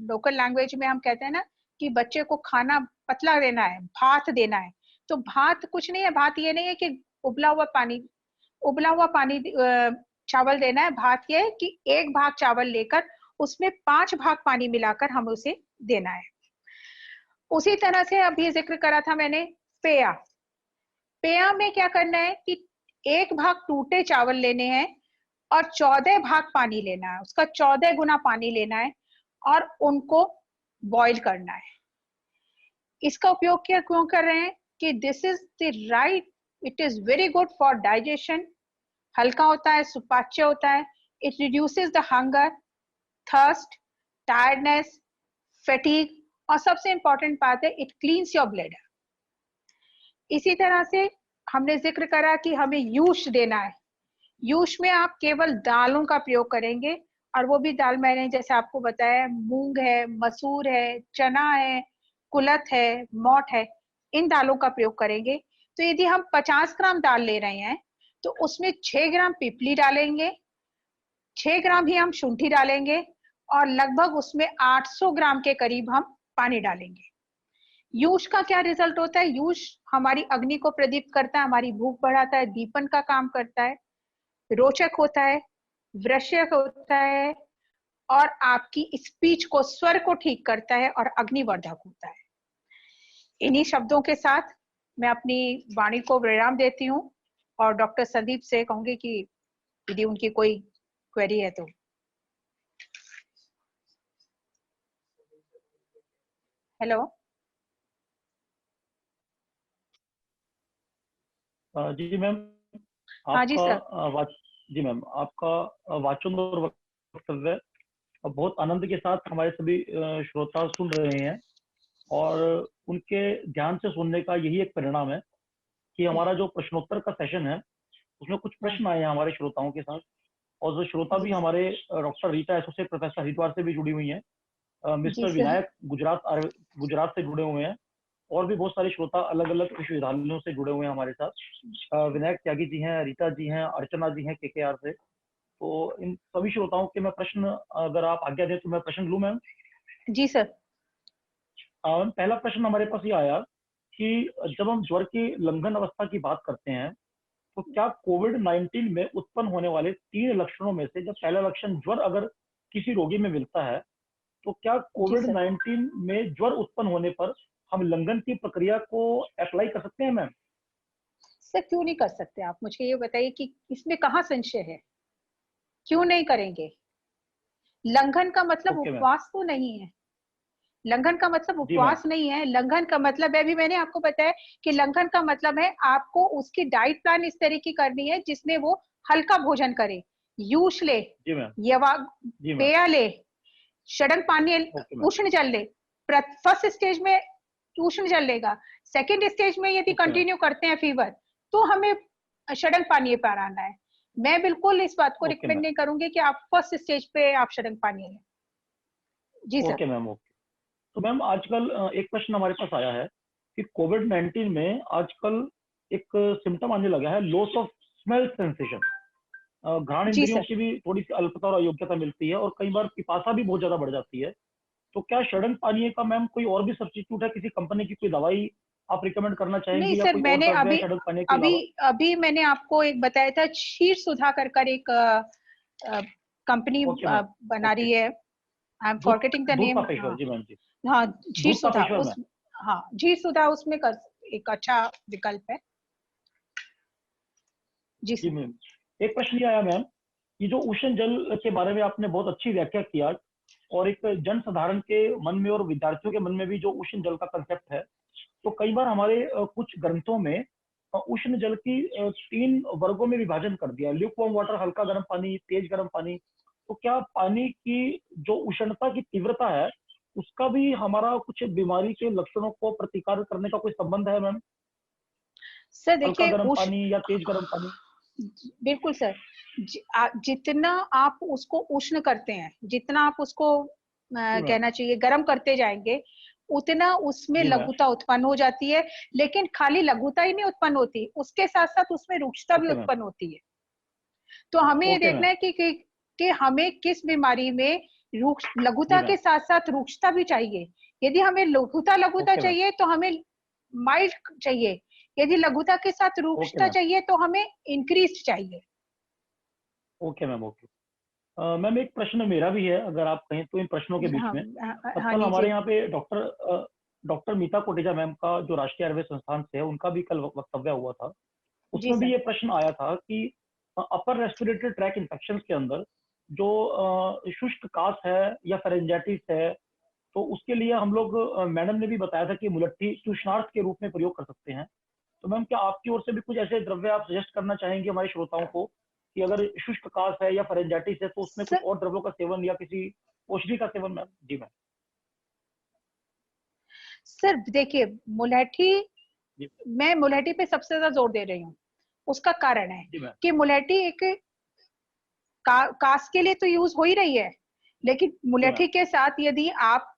लोकल लैंग्वेज में हम कहते हैं ना कि बच्चे को खाना पतला देना है, भात देना है। तो भात कुछ नहीं है, भात ये नहीं है कि उबला हुआ पानी चावल देना है। भात ये है कि 1 भाग चावल लेकर उसमें 5 भाग पानी मिलाकर हमें उसे देना है। उसी तरह से अभी जिक्र करा था मैंने पेया। पेया में क्या करना है कि 1 भाग टूटे चावल लेने हैं और 14 भाग पानी लेना है, उसका 14 गुना पानी लेना है और उनको बॉईल करना है। इसका उपयोग क्या क्यों कर रहे हैं कि this is the right, it is very good for digestion. हल्का होता है, सुपाच्य होता है, it reduces the hunger, thirst, tiredness, fatigue, और सबसे इंपॉर्टेंट बात है इट क्लीन्स योर ब्लड। इसी तरह से हमने जिक्र करा कि हमें यूश देना है। यूश में आप केवल दालों का प्रयोग करेंगे, और वो भी दाल मैंने जैसे आपको बताया, मूंग है, मसूर है, चना है, कुलथ है, मोठ है, इन दालों का प्रयोग करेंगे। तो यदि हम 50 ग्राम दाल ले रहे हैं तो उसमें 6 ग्राम पिपली डालेंगे, 6 ग्राम ही हम शुंठी डालेंगे, और लगभग उसमें 800 ग्राम के करीब हम पानी डालेंगे। यूश का क्या रिजल्ट होता है? यूश हमारी अग्नि को प्रदीप्त करता है, हमारी भूख बढ़ाता है, दीपन का काम करता है, रोचक होता है, वृश्यक होता है, और आपकी स्पीच को, स्वर को ठीक करता है, और अग्निवर्धक होता है। इन्हीं शब्दों के साथ मैं अपनी वाणी को विराम देती हूँ, और डॉक्टर संदीप से कहूंगी कि यदि उनकी कोई क्वेरी है तो। हेलो। जी मैम, हाँ जी सर। जी मैम, आपका वाचन और वक्तव्य बहुत आनंद के साथ हमारे सभी श्रोता सुन रहे हैं, और उनके ध्यान से सुनने का यही एक परिणाम है कि हमारा जो प्रश्नोत्तर का सेशन है उसमें कुछ प्रश्न आए हैं हमारे श्रोताओं के साथ, और जो श्रोता भी हमारे doctor Rita associate professor Haridwar से भी जुड़ी हुई हैं, जी मिस्टर सर। विनायक गुजरात से जुड़े हुए हैं, और भी बहुत सारे श्रोता अलग अलग विश्वविद्यालयों से जुड़े हुए हैं हमारे साथ। विनायक त्यागी जी हैं, रीता जी हैं, अर्चना जी हैं केकेआर से। तो इन सभी श्रोताओं के मैं प्रश्न, अगर आप आज्ञा दें तो मैं प्रश्न लूं मैम। जी सर। पहला प्रश्न हमारे पास ये आया कि जब हम ज्वर की लंघन अवस्था की बात करते हैं तो क्या कोविड-19 में उत्पन्न होने वाले 3 लक्षणों में से जब पहला लक्षण ज्वर अगर किसी रोगी में मिलता है, तो क्या जी सर। कोविड-19 में ज्वर उत्पन्न होने पर हम लंघन की प्रक्रिया को अप्लाई कर सकते हैं मैम? सर क्यों नहीं कर सकते आप? मुझे ये बताइए कि इसमें कहाँ संशय है? क्यों नहीं करेंगे? लंघन का मतलब ओके मैम। उपवास तो नहीं है। लंघन का मतलब जी मैम। उपवास नहीं है। लंघन का मतलब है, अभी मैंने आपको बताया कि लंघन का मतलब है आपको उसकी डाइट प्लान इस तरह की करनी है जिसमें वो हल्का भोजन करे, यूष ले, जी मैम। यवा जी मैम। पेय ले, षडंग पानी, ओके मैम। उष्ण जल ले। फर्स्ट स्टेज में उष्ण जल लेगा, सेकेंड स्टेज में यदि ओके मैम। कंटिन्यू करते हैं फीवर तो हमें षडंग पानी पाराना है। मैं बिल्कुल इस बात को ओके रिकमेंड मैम। नहीं करूंगी कि आप फर्स्ट स्टेज पे आप षडंग पानी लें। जी सर। Okay ma'am. ओके। तो मैम आजकल एक प्रश्न हमारे पास आया है कि कोविड-19 में आजकल एक सिम्पटम आने लगा है, लॉस ऑफ स्मेल सेंसेशन। घ्राण जी इंद्रियों सर। की भी थोड़ी-सी अल्पता और अयोग्यता मिलती है और कई बार पिपासा भी बहुत ज़्यादा बढ़ जाती है। तो क्या षडंग पानीय का मैम कोई और भी सब्स्टिट्यूट है, किसी कंपनी की कोई दवाई आप रिकमेंड करना नहीं चाहेंगी या सर, कोई और मैंने द्रव्य है अभी षडंग पानीय के अभी अलावा? अभी मैंने आपको एक बताया था, क्षीर सुधा कर एक कंपनी ओके मैम। बना ओके। रही है। आई एम दूध फॉरगेटिंग द दूध नेम। तापेश्वर, जी मैम जी। हाँ, क्षीर दूध सुधा तापेश्वर उस, मैम। हाँ क्षीर सुधा उसमें कर एक अच्छा विकल्प है। जी जी सर। मैम। एक प्रश्न ये आया मैम कि जो उष्ण जल के बारे में आपने बहुत अच्छी व्याख्या किया और एक जन साधारण के मन में और विद्यार्थियों के मन में भी जो उष्ण जल का कंसेप्ट है, तो कई बार हमारे कुछ ग्रंथों में उष्ण जल की 3 वर्गों में विभाजन कर दिया, ल्यूकवार्म वाटर, हल्का गर्म पानी, तेज गर्म पानी। तो क्या पानी की जो उष्णता की तीव्रता है, उसका भी हमारा कुछ बीमारी के लक्षणों को प्रतिकार करने का कोई संबंध है मैम? सर हल्का देखिए गर्म पानी या तेज गर्म पानी? बिल्कुल सर। जितना आप उसको उष्ण करते हैं, जितना आप उसको जी मैम। कहना चाहिए गर्म करते जाएंगे, उतना उसमें जी मैम। लघुता उत्पन्न हो जाती है। लेकिन खाली लघुता ही नहीं उत्पन्न होती, उसके साथ साथ उसमें रुक्षता भी ओके मैम। उत्पन्न होती है। तो हमें ये ओके देखना मैम। है कि हमें किस बीमारी में जी लघुता के मैम। साथ साथ रुक्षता भी चाहिए। यदि हमें लघुता लघुता ओके मैम। चाहिए तो हमें माइल्ड चाहिए। यदि लघुता के साथ ओके रुक्षता मैम। चाहिए तो हमें इंक्रीज चाहिए। Okay ma'am. ओके। मैम एक प्रश्न मेरा भी है, अगर आप कहें तो इन प्रश्नों के बीच हाँ में। हाँ, हाँ कल हमारे लीजिए। यहाँ पे डॉक्टर मीता कोटेचा मैम का जो राष्ट्रीय आयुर्वेद संस्थान से है, उनका भी कल वक्तव्य हुआ था। जी उसमें भी सर। ये प्रश्न आया था कि अपर रेस्पिरेटरी ट्रैक इन्फेक्शन के अंदर जो शुष्क काश है या फेरेंजाइटिस है, तो उसके लिए हम लोग मैडम ने भी बताया था कि मुलट्ठी तूष्णार्थ के रूप में प्रयोग कर सकते हैं। तो मैम क्या आपकी ओर से भी कुछ ऐसे द्रव्य आप सजेस्ट करना चाहेंगे हमारे श्रोताओं को कि अगर शुष्क काश है या फेरेंजाइटिस है तो उसमें कुछ सर और द्रव्यों का सेवन या किसी औषधि का सेवन मैम? जी मैम। सर देखिए, मुलैठी, जी। मैं मुलैठी पे सबसे ज्यादा जोर दे रही हूँ। उसका कारण है जी मैम। कि मुलैठी एक कास्ट के लिए तो यूज हो ही रही है, लेकिन जी मैम। मुलैठी के साथ यदि आप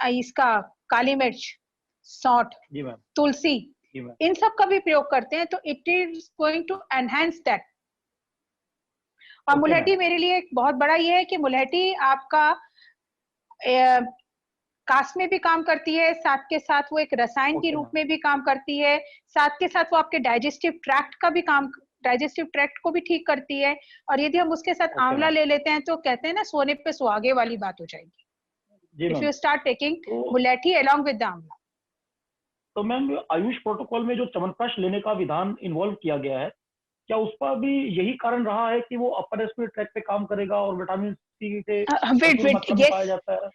इसका काली मिर्च, सौंठ, जी मैम। तुलसी, जी मैम। इन सब का भी प्रयोग करते हैं तो it is going to enhance that. और ओके मैम। मुलैठी मेरे लिए एक बहुत बड़ा ये है कि मुलैठी आपका कास्ट में भी काम करती है, साथ के साथ वो एक रसायन के ओके रूप मैम। में भी काम करती है। साथ के साथ वो आपके डाइजेस्टिव ट्रैक्ट को भी ठीक करती है। और यदि हम उसके साथ ओके आंवला मैम। ले लेते हैं तो कहते हैं ना, सोने पे सुहागे वाली बात हो जाएगी। जी if ma'am. You start taking तो मुलेठी along with the आंवला। मैम आयुष प्रोटोकॉल में जो च्यवनप्राश लेने का विधान इन्वॉल्व किया गया है, क्या उसका भी यही कारण रहा है कि वो अपर रेस्पिरेटरी ट्रैक पे काम करेगा और विटामिन सी से वेट भरपूर वेट, मात्रा में यस पाया जाता है?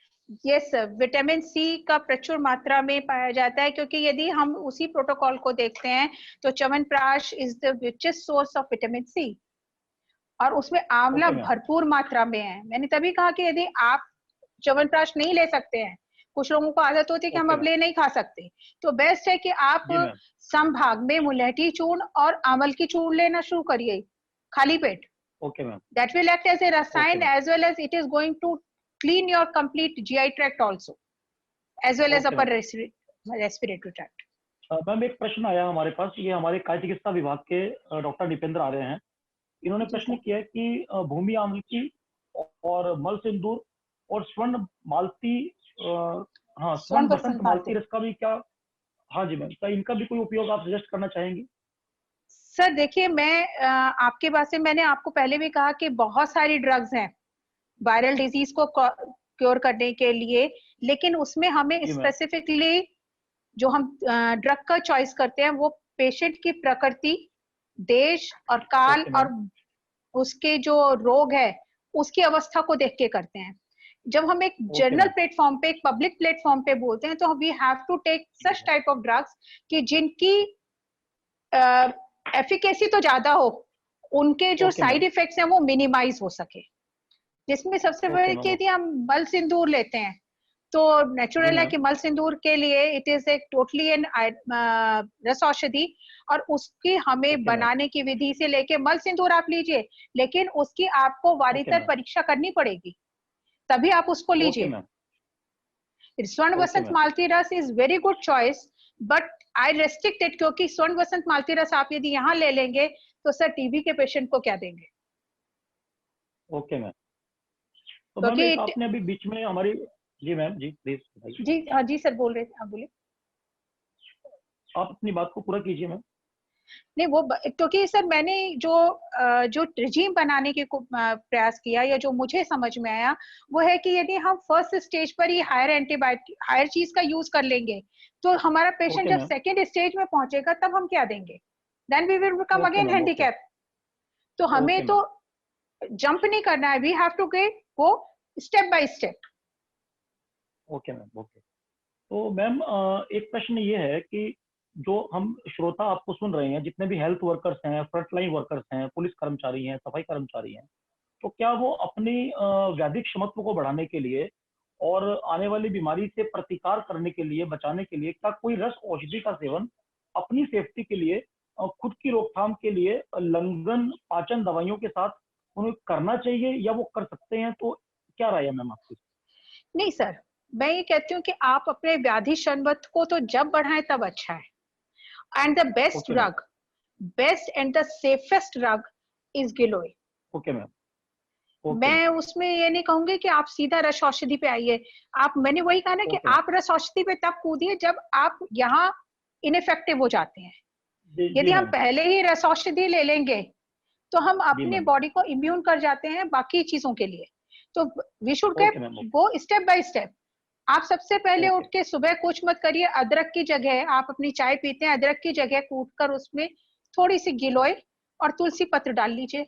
यस, विटामिन सी का प्रचुर मात्रा में पाया जाता है, क्योंकि यदि हम उसी प्रोटोकॉल को देखते हैं तो Chyawanprash is the richest source of vitamin C, और उसमें आंवला ओके मैम। भरपूर मात्रा में है। मैंने तभी कहा कि यदि आप च्यवनप्राश नहीं ले सकते हैं, कुछ लोगों को आदत होती है कि हम ओके अब मैम। ले नहीं खा सकते, तो बेस्ट है कि आप जी मैम। समभाग में मुलैठी चूर्ण और आंवल की चूर्ण लेना शुरू करिए, खाली पेट। Okay ma'am. That will act as a okay rasayan, ma'am. as well as it is going to clean your complete GI tract also, as well as okay upper ma'am. respiratory tract. Ma'am एक प्रश्न आया हमारे पास, ये हमारे काय चिकित्सा विभाग के डॉक्टर दीपेंद्र आ रहे हैं। इन्होंने जी प्रश्न सर। किया है कि भूमि आम्ल की और मल सिंदूर और स्वर्ण मालती हाँ स्वर्ण स्वर्ण बसंत बसंत मालती मालती। रस का भी क्या, हाँ जी मैम, क्या इनका भी कोई उपयोग आप सजेस्ट करना चाहेंगी? सर देखिए, मैं आपके बात से, मैंने आपको पहले भी कहा कि बहुत सारी ड्रग्स हैं वायरल डिजीज को क्योर करने के लिए, लेकिन उसमें हमें जी मैम। स्पेसिफिकली जो हम ड्रग का चॉइस करते हैं वो पेशेंट की प्रकृति, देश और काल ओके मैम। और उसके जो रोग है उसकी अवस्था को देख के करते हैं। जब हम एक ओके जनरल मैम। प्लेटफॉर्म पे, एक पब्लिक प्लेटफॉर्म पे बोलते हैं, तो वी हैव टू टेक जी such ma'am. Type of drugs कि जिनकी एफिकेसी तो ज्यादा हो, उनके जो ओके साइड मैम। इफेक्ट्स हैं वो मिनिमाइज हो सके। जिसमें सबसे ओके बड़ी मैम। कि यदि हम मल सिंदूर लेते हैं तो जी नेचुरल है मैम। कि मल सिंदूर के लिए इट इज एक टोटली एन रस औषधि, और उसकी हमें ओके मैम। बनाने की विधि से लेके, मल सिंदूर आप लीजिए लेकिन उसकी आपको ओके वारितर मैम। परीक्षा करनी पड़ेगी, तभी आप उसको ओके लीजिए। मैम। स्वर्ण ओके वसंत मैम। मालती रस is very good choice, but I restrict it, क्योंकि स्वर्ण वसंत मालती रस आप यदि यहाँ ले लेंगे तो सर टीबी के पेशेंट को क्या देंगे? Okay ma'am. तो मैम क्योंकि एक आपने अभी बीच में हमारी, जी मैम, जी प्लीज बताइए। जी, हाँ जी सर, बोल रहे थे, आप बोलिए। आप अपनी बात को पूरा कीजिए मैम। नहीं वो क्योंकि सर मैंने जो रिजीम बनाने के प्रयास किया, या जो मुझे समझ में आया वो है कि यदि हम फर्स्ट स्टेज पर ही हायर एंटीबायोटिक, हायर चीज का यूज कर लेंगे, तो हमारा पेशेंट ओके जब मैम। सेकेंड स्टेज में पहुंचेगा तब हम क्या देंगे? Then we will become okay again ma'am. Okay. Handicap. तो हमें ओके तो मैम। जंप नहीं करना है, we have to go step by step. Okay ma'am. Okay. तो मैम एक प्रश्न ये है कि जो हम श्रोता आपको सुन रहे हैं, जितने भी हेल्थ वर्कर्स हैं, फ्रंटलाइन वर्कर्स हैं, पुलिस कर्मचारी हैं, सफाई कर्मचारी हैं, तो क्या वो अपनी व्याधिक क्षमत्व को बढ़ाने के लिए और आने वाली बीमारी से प्रतिकार करने के लिए, बचाने के लिए, क्या कोई रस औषधि का सेवन अपनी सेफ्टी के लिए, खुद की रोकथाम के लिए लंगन पाचन दवाइयों के साथ उन्हें करना चाहिए या वो कर सकते हैं? तो क्या राय है मैम आपकी? नहीं सर, मैं ये कहती हूँ कि आप अपने व्याधि शनवत को तो जब बढ़ाएं तब अच्छा है। And the best okay ma'am. Drug, best and the safest drug is giloy. Okay ma'am. Okay ma'am. मैं उसमें ये नहीं कहूंगी कि आप सीधा रस औषधि पे आइए। आप, मैंने वही कहा ना कि ओके मैम। आप रस औषधि पे तब कूदिए जब आप यहाँ इनफेक्टिव हो जाते हैं। जी जी यदि हम मैम। पहले ही रस औषधि ले लेंगे तो हम जी अपने मैम। बॉडी को इम्यून कर जाते हैं बाकी चीजों के लिए। तो we should okay ma'am. Okay. Go step by step. आप सबसे पहले उठ ओके। के सुबह कुछ मत करिए, अदरक की जगह, आप अपनी चाय पीते हैं, अदरक की जगह कूट कर उसमें थोड़ी सी गिलोय और तुलसी पत्र डाल लीजिए।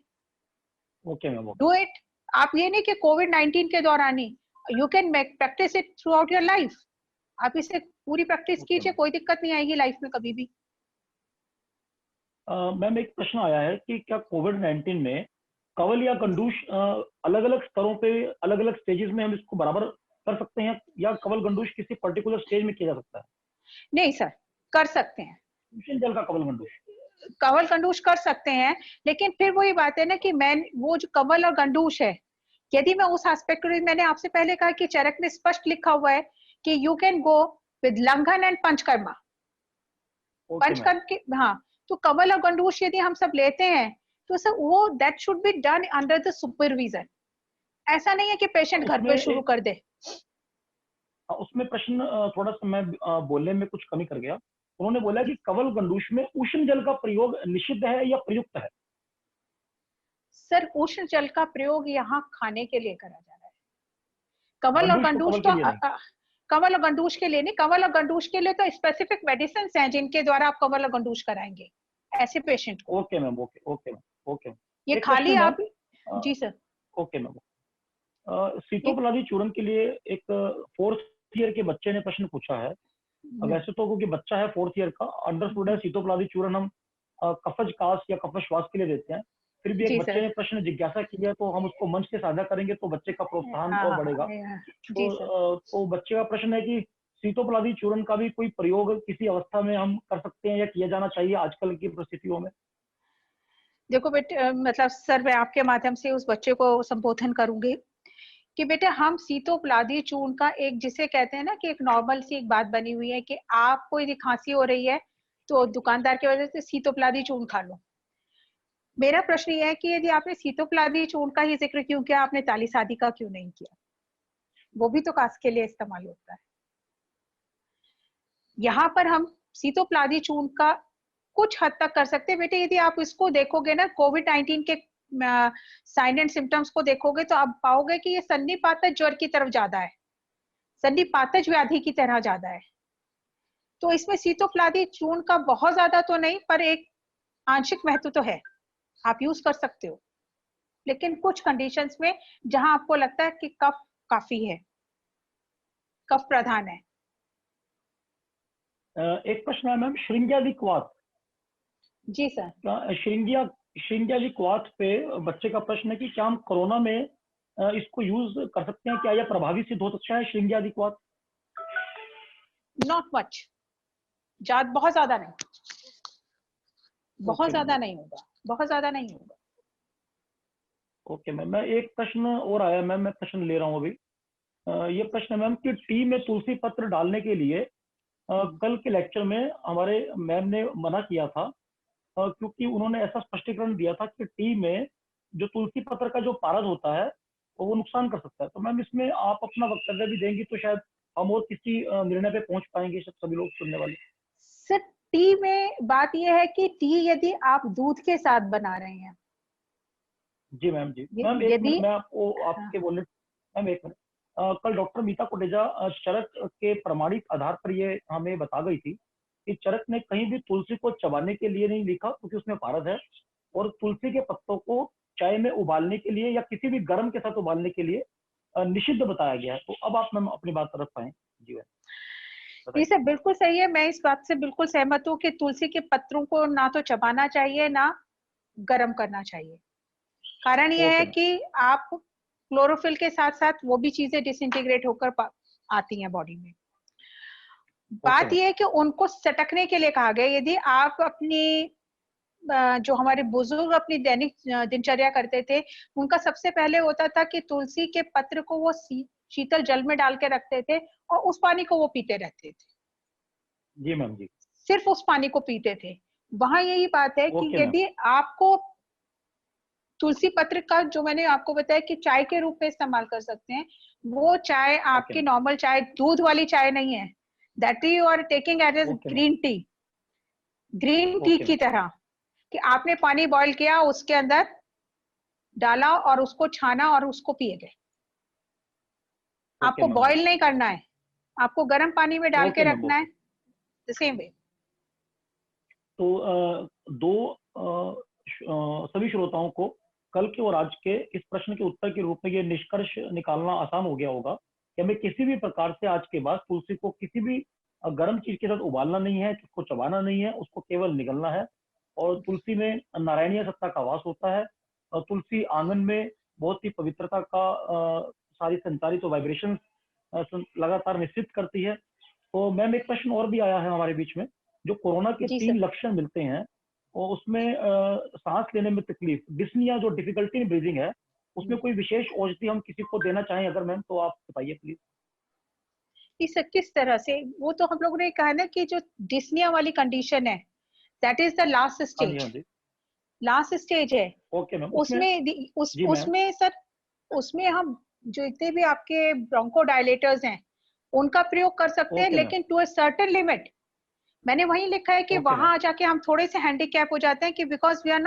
Okay ma'am. Okay. Do it. आप ये नहीं कि कोविड-19 के दौरान ही, you can make practice it throughout your life. आप इसे पूरी प्रैक्टिस ओके कीजिए, मैम। कोई दिक्कत नहीं आएगी लाइफ में कभी भी। मैम एक प्रश्न आया है कि क्या कोविड-19 में कवल या गंडूश अलग अलग स्तरों पे, अलग अलग स्टेजेस में हम इसको बराबर कर सकते हैं, या कवल गंडूश किसी पर्टिकुलर स्टेज में किया जा सकता है? नहीं सर, कर सकते हैं। मिशन जल का कवल गंडूश। कवल गंडूश कर सकते हैं, लेकिन फिर वही बात है ना कि मैं, वो जो कवल और गंडूश है, यदि मैं उस एस्पेक्ट, मैंने आपसे पहले कहा कि चरक में स्पष्ट लिखा हुआ है कि यू कैन गो विद लंघन and panchakarma. Okay ma'am. Panchakarma के, हाँ, तो कवल और गंडूश यदि हम सब लेते हैं तो सर वो that should be done under the supervision. ऐसा नहीं है कि पेशेंट घर उसमें पे शुरू कर दे। उसमें प्रश्न थोड़ा सा मैं बोलने में कुछ कमी कर गया। उन्होंने बोला कि कवल गंडूश में उष्ण जल का प्रयोग निषिद्ध है या प्रयुक्त है? सर उष्ण जल का प्रयोग यहाँ खाने के लिए करा जा रहा है। कवल और गंडूश को गंडूश कवल तो के लिए नहीं? कवल और गंडूश के लिए नहीं, कवल और गंडूश के लिए तो स्पेसिफिक मेडिसिन हैं जिनके द्वारा आप कवल और गंडूश कराएंगे ऐसे पेशेंट को। Okay ma'am. Okay. Okay ma'am. Okay. ये एक खाली प्रश्न मैम। आप, जी सर। Okay ma'am. ये सीतोपलादी चूर्ण के लिए एक फोर्थ ईयर के बच्चे ने प्रश्न पूछा है। वैसे तो क्योंकि बच्चा है फोर्थ ईयर का, अंडरस्टूड है सीतोपलादी चूर्ण हम कफज कास या कफज श्वास के लिए देते हैं। फिर भी एक जी बच्चे सर। ने प्रश्न जिज्ञासा की है, तो हम उसको मंच से साझा करेंगे तो बच्चे का प्रोत्साहन हाँ और हाँ बढ़ेगा। हाँ, जी तो सर। तो बच्चे का प्रश्न है कि सीतोपलादी चूर्ण का भी कोई प्रयोग किसी अवस्था में हम कर सकते हैं या किया जाना चाहिए आजकल की परिस्थितियों में? देखो बेटे, मतलब सर मैं आपके माध्यम से उस बच्चे को संबोधन करूंगी कि बेटे, हम सीतोपलादी चूर्ण का एक, जिसे कहते हैं ना कि एक नॉर्मल सी एक बात बनी हुई है कि आपको यदि खांसी हो रही है तो दुकानदार की वजह से सीतोपलादी चूर्ण खा लो। मेरा प्रश्न ये है कि यदि आपने सीतोपलादी चूर्ण का ही जिक्र क्यों किया, आपने ताली शादी का क्यों नहीं किया? वो भी तो कास के लिए इस्तेमाल होता है। यहाँ पर हम सीतोपलादी चूर्ण का कुछ हद तक कर सकते हैं बेटे। यदि आप इसको देखोगे ना, कोविड-19 के साइन एंड सिम्टम्स को देखोगे तो आप पाओगे कि ये सन्निपातज ज्वर की तरफ ज्यादा है, सन्निपातज व्याधि की तरह ज्यादा है। तो इसमें सीतोफ्लादी चूर्ण का बहुत ज्यादा तो नहीं, पर एक आंशिक महत्व तो है, आप यूज कर सकते हो। लेकिन कुछ कंडीशंस में जहां आपको लगता है कि कफ काफी है, कफ प्रधान है। एक प्रश्न है मैम, श्रृंग्यादिक्वाथ। जी सर। श्रृंग्यादिक्वाथ पे बच्चे का प्रश्न है कि क्या हम कोरोना में इसको यूज कर सकते हैं, क्या यह प्रभावी सिद्ध हो सकता है श्रृंग्यादिक्वाथ? नॉट मच, बहुत ज्यादा नहीं, बहुत ज्यादा नहीं होगा, बहुत ज्यादा नहीं होगा। ओके मैम, मैं एक प्रश्न और आया मैम, मैं प्रश्न ले रहा हूँ अभी। ये प्रश्न है मैम कि टी में तुलसी पत्र डालने के लिए कल के लेक्चर में हमारे मैम ने मना किया था, क्योंकि उन्होंने ऐसा स्पष्टीकरण दिया था कि टी में जो तुलसी पत्र का जो पारद होता है वो नुकसान कर सकता है। तो मैम इसमें आप अपना वक्तव्य भी देंगी तो शायद हम और किसी निर्णय पे पहुंच पाएंगे, सभी लोग सुनने वाले। सर टी में बात यह है कि टी यदि आप दूध के साथ बना रहे हैं। जी मैम, जी मैम, एक यदि मिनट, मैं आपको आपके बोलने मैम एक मिनट। कल डॉक्टर मीता कोटेजा चरक के प्रमाणित आधार पर ये हमें बता गई थी कि चरक ने कहीं भी तुलसी को चबाने के लिए नहीं लिखा क्योंकि उसमें पारद है, और तुलसी के पत्तों को चाय में उबालने के लिए या किसी भी गर्म के साथ उबालने के लिए निषिद्ध बताया गया है। तो अब आप मैम अपनी बात रख पाए। जी मैम, जी बताइए। सर, बिल्कुल सही है। मैं इस बात से बिल्कुल सहमत हूँ कि तुलसी के पत्रों को ना तो चबाना चाहिए ना गर्म करना चाहिए। कारण यह ओके है मैम, कि आप क्लोरोफिल के साथ साथ वो भी चीजें डिसइंटीग्रेट होकर आती हैं बॉडी में। ओके बात मैम, यह है कि उनको सटकने के लिए कहा गया। यदि आप अपनी जो हमारे बुजुर्ग अपनी दैनिक दिनचर्या करते थे, उनका सबसे पहले होता था कि तुलसी के पत्र को वो शीतल जल में डाल के रखते थे और उस पानी को वो पीते रहते थे, जी मैम, जी सिर्फ उस पानी को पीते थे। वहां यही बात है कि ओके मैम, यदि आपको तुलसी पत्र का, जो मैंने आपको बताया कि चाय के रूप में इस्तेमाल कर सकते हैं, वो चाय ओके आपकी मैम, नॉर्मल चाय, दूध वाली चाय नहीं है। That you are taking as a okay ma'am, green tea, green tea okay की मैम, तरह, कि आपने पानी बॉईल किया, उसके अंदर डाला और उसको छाना और उसको पिए गए। ओके आपको मैम, बॉईल नहीं करना है, आपको गर्म पानी में डाल के ओके मैम, रखना है, ओके। The same way. तो सभी श्रोताओं को कल के और आज के इस प्रश्न के उत्तर के रूप में ये निष्कर्ष निकालना आसान हो गया होगा कि हमें किसी भी प्रकार से आज के बाद तुलसी को किसी भी गर्म चीज के साथ उबालना नहीं है, उसको चबाना नहीं है, उसको केवल निगलना है। और तुलसी में नारायणीय सत्ता का वास होता है, और तुलसी आंगन में बहुत ही पवित्रता का सारी संचारित वाइब्रेशन लगातार निश्चित करती है। तो मैम एक प्रश्न और भी आया है हमारे बीच में, जो कोरोना के जी 3 सर। लक्षण मिलते हैं और उसमें सांस लेने में तकलीफ, डिस्निया जो डिफिकल्टी इन ब्रीदिंग है, उसमें कोई विशेष औषधि हम किसी को देना चाहें अगर मैम, तो आप बताइए प्लीज। इस किस तरह से, वो तो हम लोगों ने कहा ना कि जो डिस्निया वाली कंडीशन है, दैट इज द लास्ट हाँ जी, स्टेज, हाँ जी। लास्ट स्टेज है। ओके मैम, उसमें जी मैम, उसमें सर, उसमें हम जो इतने भी आपके ब्रोंको डायलेटर्स हैं उनका प्रयोग कर सकते हैं, ओके मैम, लेकिन टू अ सर्टेन लिमिट। मैंने वही लिखा है कि ओके मैम, वहां जाके हम थोड़े से हैंडीकैप हो जाते हैं कि because we are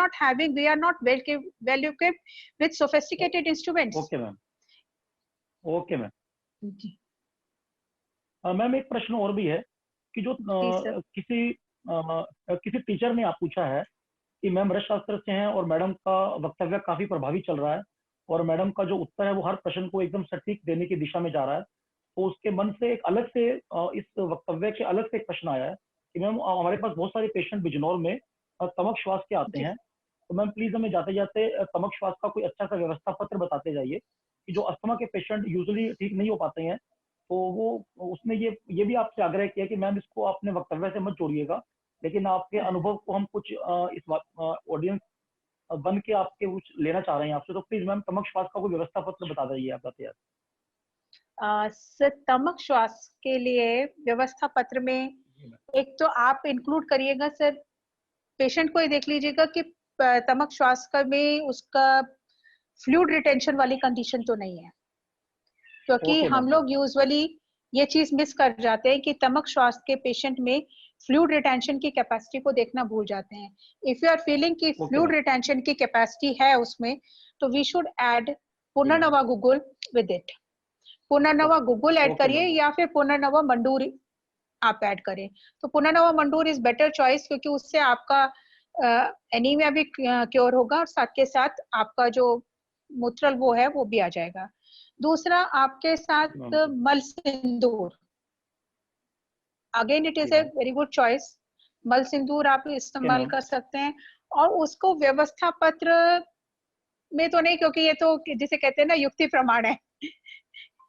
not well equipped with sophisticated instruments. Okay ma'am, okay ma'am. जी मैम एक प्रश्न और भी है कि जो सर। किसी टीचर ने आप पूछा है कि मैम रसशास्त्र से हैं और मैडम का वक्तव्य काफी प्रभावी चल रहा है, और मैडम का जो उत्तर है वो हर प्रश्न को एकदम सटीक देने की दिशा में जा रहा है। तो उसके मन से एक अलग से इस वक्तव्य के अलग से एक प्रश्न आया है कि मैम हमारे पास बहुत सारे पेशेंट बिजनौर में तमक श्वास के आते जी हैं, तो मैम प्लीज हमें जाते जाते तमक श्वास का कोई अच्छा सा व्यवस्था पत्र बताते जाइए कि जो अस्थमा के पेशेंट यूजुअली ठीक नहीं हो पाते हैं। तो वो उसने ये भी आपसे आग्रह किया कि मैम इसको अपने वक्तव्य से मत जोड़िएगा, लेकिन आपके अनुभव को हम कुछ इस ऑडियंस बन के आपके कुछ लेना चाह रहे हैं आपसे, तो प्लीज मैम तमक श्वास का कोई व्यवस्था पत्र बता दीजिए आप बताते यार। सर तमक श्वास के लिए व्यवस्था पत्र में जी मैम, एक तो आप इंक्लूड करिएगा सर, पेशेंट को ये देख लीजिएगा कि तमक श्वास का में उसका फ्लूइड रिटेंशन वाली कंडीशन तो नहीं है, क्योंकि ओके हम मैम, लोग यूजुअली ये चीज मिस कर जाते हैं कि तमक श्वास के पेशेंट में फ्लूइड रिटेंशन की कैपेसिटी को देखना भूल जाते हैं. इफ यू आर फीलिंग कि फ्लूइड रिटेंशन की कैपेसिटी है उसमें, तो वी शुड ऐड पुनर्नवा गुगुल विद इट. पुनर्नवा गुगुल ऐड करिए या फिर पुनर्नवा मंडूर आप ऐड करें. तो पुनर्नवा मंडूर इज बेटर चॉइस, क्योंकि उससे आपका एनीमिया भी क्योर होगा और साथ के साथ आपका जो मूत्रल वो है वो भी आ जाएगा. दूसरा आपके साथ मल सिंदूर, again it is a very good choice. मल सिंदूर आप इस्तेमाल कर सकते हैं, और उसको व्यवस्था पत्र में तो नहीं, क्योंकि ये तो जिसे कहते हैं ना युक्ति प्रमाण है.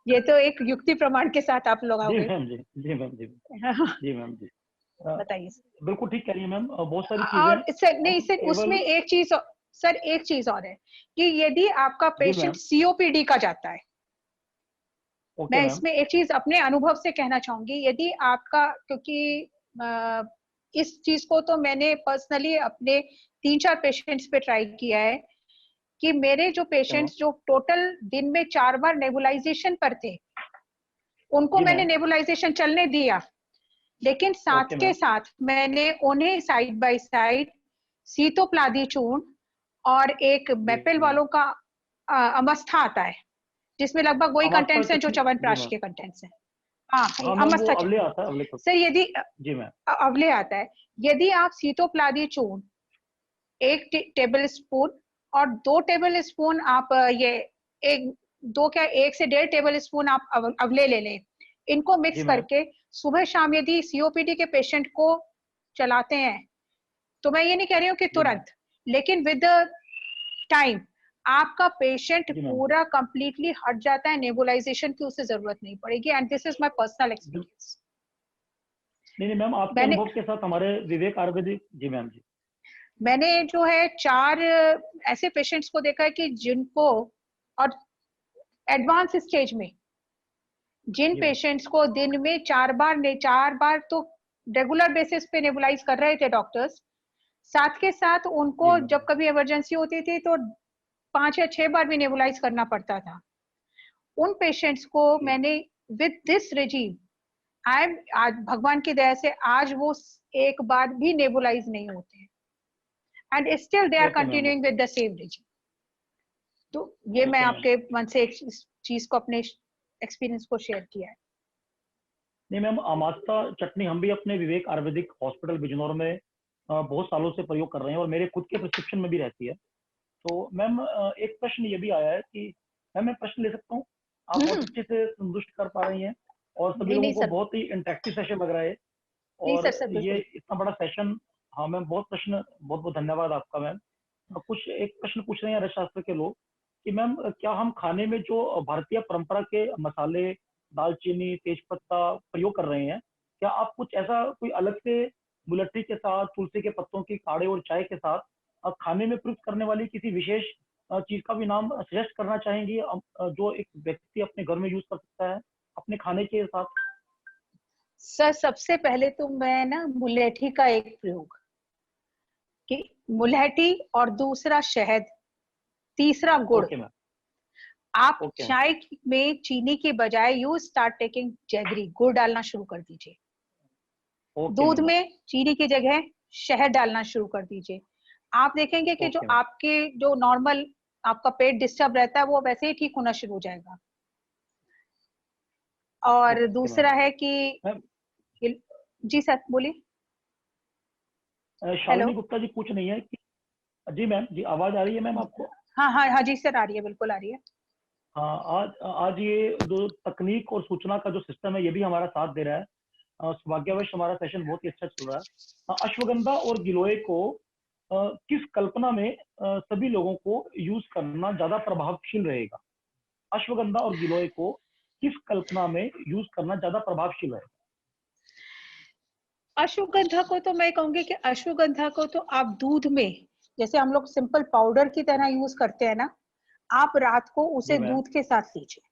ये तो एक युक्ति प्रमाण के साथ आप लोग आओगे. जी मैम जी. बताइए. बिल्कुल ठीक कह रही है मैम. बहुत सारी और चीजें सर नहीं सर, उसमें एक चीज और है कि यदि आपका पेशेंट सीओपीडी का जाता है, मैं इसमें एक चीज अपने अनुभव से कहना चाहूंगी. यदि आपका, क्योंकि इस चीज को तो मैंने पर्सनली अपने 3-4 पेशेंट्स पे ट्राई किया है, कि मेरे जो पेशेंट्स जो टोटल दिन में 4 बार नेबुलाइजेशन पर थे, उनको मैंने नेबुलाइजेशन चलने दिया, लेकिन साथ के साथ मैंने उन्हें साइड बाय साइड सीतोप्लादी चूर्ण और एक मैपेल वालों का अवस्था आता है, जिसमें लगभग वही कंटेंट्स हैं जो च्यवनप्राश के कंटेंट्स हैं. हाँ, अवस्था सर. यदि अवले आता है, यदि आप सीतोप्लादी चूर्ण 1 टेबल स्पून और 2 टेबल स्पून आप ये 1 से 1.5 टेबल स्पून आप अवले ले लें, इनको मिक्स करके सुबह शाम यदि सीओपीडी के पेशेंट को चलाते हैं, तो मैं ये नहीं कह रही हूँ कि तुरंत, लेकिन विद टाइम आपका पेशेंट पूरा कंप्लीटली हट जाता है, नेबुलाइजेशन की उसे जरूरत नहीं पड़ेगी. And this is my personal experience. नहीं मैम, आपके अनुभव के साथ हमारे विवेक आयुर्वेदिक. जी मैम जी. मैंने जो है 4 ऐसे पेशेंट्स को देखा है कि जिनको, और एडवांस स्टेज में जिन पेशेंट्स को दिन में 4 बार तो रेगुलर बेसिस पे नेबुलाइज कर रहे थे डॉक्टर्स, साथ के साथ उनको जब कभी इमरजेंसी होती थी तो 5 या 6 बार भी नेबुलाइज करना पड़ता था. उन पेशेंट्स को मैंने विद दिस रेजीम, आज भगवान की दया से आज वो एक बार भी नेबुलाइज नहीं होते हैं, and still they are continuing with the same regime. तो ये मैं आपके मन से एक चीज को, अपने एक्सपीरियंस को शेयर किया है. नहीं मैम, अमास्ता चटनी हम भी अपने विवेक आयुर्वेदिक हॉस्पिटल बिजनौर में बहुत सालों से प्रयोग कर रहे हैं और मेरे खुद के प्रिस्क्रिप्शन में भी रहती है. तो मैम एक प्रश्न ये भी आया है कि मैम मैं प्रश्न ले सकता हूँ? आप बहुत अच्छे से संतुष्ट कर पा रही हैं और सभी लोगों को बहुत ही इंटरेक्टिव सेशन लग रहा है. और ये इतना बड़ा सेशन, हाँ मैम, बहुत धन्यवाद आपका मैम. कुछ एक प्रश्न पूछ रहे हैं अर्थशास्त्र के लोग कि मैम क्या हम खाने में जो भारतीय परंपरा के मसाले, दालचीनी, तेजपत्ता प्रयोग कर रहे हैं, क्या आप कुछ ऐसा कोई अलग से मुलट्ठी के साथ, तुलसी के पत्तों की काढ़े और चाय के साथ खाने में प्रयुक्त करने वाली किसी विशेष चीज का भी नाम सजेस्ट करना चाहेंगी, जो एक व्यक्ति अपने घर में यूज कर सकता है अपने खाने के साथ? सर सबसे पहले तो मैं ना मुलैठी का एक प्रयोग, कि मुलैठी और दूसरा शहद, तीसरा गुड़. आप चाय में चीनी के बजाय यू स्टार्ट टेकिंग जैगरी, गुड़ डालना शुरू कर दीजिए. दूध में चीनी की जगह शहद डालना शुरू कर दीजिए. आप देखेंगे कि जो आपके जो नॉर्मल आपका पेट डिस्टर्ब रहता है वो वैसे ही ठीक होना शुरू हो जाएगा. और दूसरा है कि जी सर बोलिए. शालिनी गुप्ता जी पूछ रही है कि जी मैम जी, आवाज आ रही है मैम आपको? हाँ जी सर, आ रही है, बिल्कुल आ रही है. हाँ, आज ये जो तकनीक और सूचना का जो सिस्टम है ये भी हमारा साथ दे रहा है. सौभाग्यवश हमारा सेशन बहुत ही अच्छा चल रहा है. अश्वगंधा और गिलोय को किस कल्पना में सभी लोगों को यूज करना ज्यादा प्रभावशील रहेगा? अश्वगंधा और गिलोय को किस कल्पना में यूज करना ज्यादा प्रभावशील रहेगा? अश्वगंधा को तो मैं कहूंगी कि अश्वगंधा को तो आप दूध में, जैसे हम लोग सिंपल पाउडर की तरह यूज करते हैं ना, आप रात को उसे दूध के साथ लीजिए,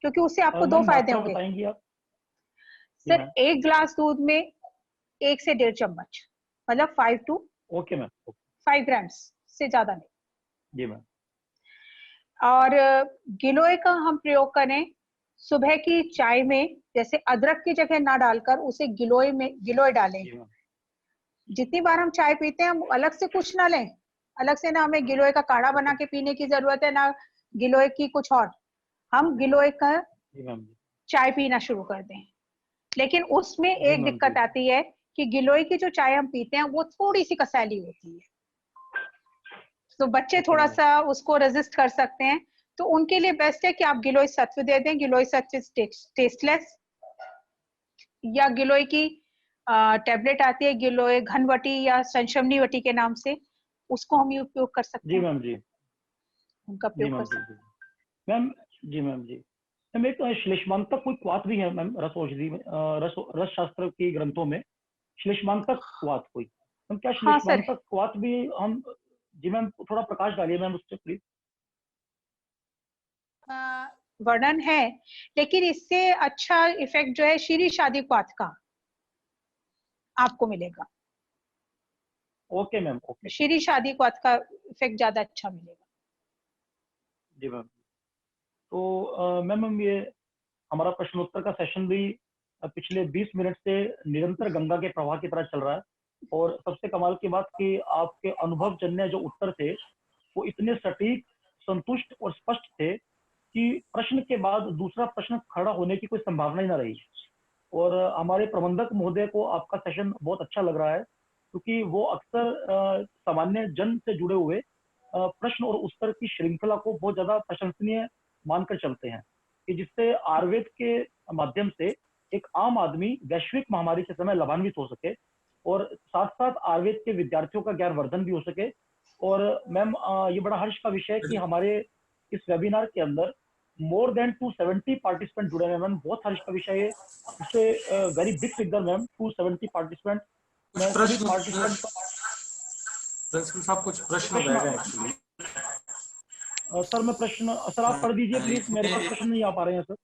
क्योंकि उससे आपको 2 फायदे होंगे. बताएंगी आप? सर 1 गिलास दूध में 1 से 1.5 चम्मच, मतलब 5 to 5 ग्राम्स से ज्यादा नहीं. जी मैम. और गिलोय का हम प्रयोग करें सुबह की चाय में जैसे अदरक की जगह ना डालकर उसे गिलोय डालें। जी मैम। जितनी बार हम चाय पीते हैं हम अलग से कुछ ना लें, अलग से ना हमें गिलोय का काढ़ा बना के पीने की जरूरत है, ना गिलोय की कुछ और। हम गिलोय का जी मैम। चाय पीना शुरू कर दें। लेकिन उसमें जी एक मैम। दिक्कत जी आती है कि गिलोय की जो चाय हम पीते हैं वो थोड़ी सी कसैली होती है, तो बच्चे ओके थोड़ा मैम। सा उसको रेजिस्ट कर सकते हैं। तो उनके लिए बेस्ट है कि आप गिलोय सत्व दे दें, गिलोय सत्व टेस्टलेस, या गिलोय की टेबलेट आती है गिलोय घनवटी या संशमनी वटी के नाम से, उसको हम उपयोग कर सकते जी हैं, मैम। जी उनका जी उपयोग कर मैम। जी सकते जी मैम। जी मैम। जी मैम, एक श्लेष्मांतक कोई क्वाथ भी है मैम, रस औषधि में, रस शास्त्र के ग्रंथों में श्लेष्मांतक क्वाथ कोई, मैम क्या हैं। हाँ सर, श्लेष्मांतक क्वाथ भी हम? जी मैम, थोड़ा प्रकाश डालिए मैम उस पर प्लीज। वर्णन है, लेकिन इससे अच्छा इफेक्ट जो है शीरी शादी क्वाथ का आपको मिलेगा। Okay ma'am. ओके। शीरी शादी क्वाथ का इफेक्ट ज्यादा अच्छा मिलेगा। जी मैम। तो मैम हम ये हमारा प्रश्नोत्तर का सेशन भी पिछले 20 मिनट से निरंतर गंगा के प्रवाह की तरह चल रहा है। और सबसे कमाल की बात कि आपके अनुभव जन्य जो उत्तर थे वो इतने सटीक, संतुष्ट और स्पष्ट थे कि प्रश्न के बाद दूसरा प्रश्न खड़ा होने की कोई संभावना ही ना रही। और हमारे प्रबंधक महोदय को आपका सेशन बहुत अच्छा लग रहा है, क्योंकि वो अक्सर सामान्य जन से जुड़े हुए प्रश्न और उत्तर की श्रृंखला को बहुत ज्यादा प्रशंसनीय मानकर चलते हैं, कि जिससे आयुर्वेद के माध्यम से एक आम आदमी वैश्विक महामारी के समय लाभान्वित हो सके, और साथ साथ आयुर्वेद के विद्यार्थियों का ज्ञान वर्धन भी हो सके। और मैम, ये बड़ा हर्ष का विषय है कि हमारे इस वेबिनार के अंदर मोर देन 270 पार्टिसिपेंट जुड़े हैं मैम। बहुत हर्ष का विषय है। इससे very big figure ma'am, 270 participant. कुछ मैं सभी प्रश्न पार्टिसिपेंट का प्रिंसिपल साहब कुछ प्रश्न प्रश्न, रह गए एक्चुअली। सर मैं प्रश्न, सर आप पढ़ दीजिए प्लीज, मेरे पास इसमें प्रश्न नहीं आ पा रहे हैं सर।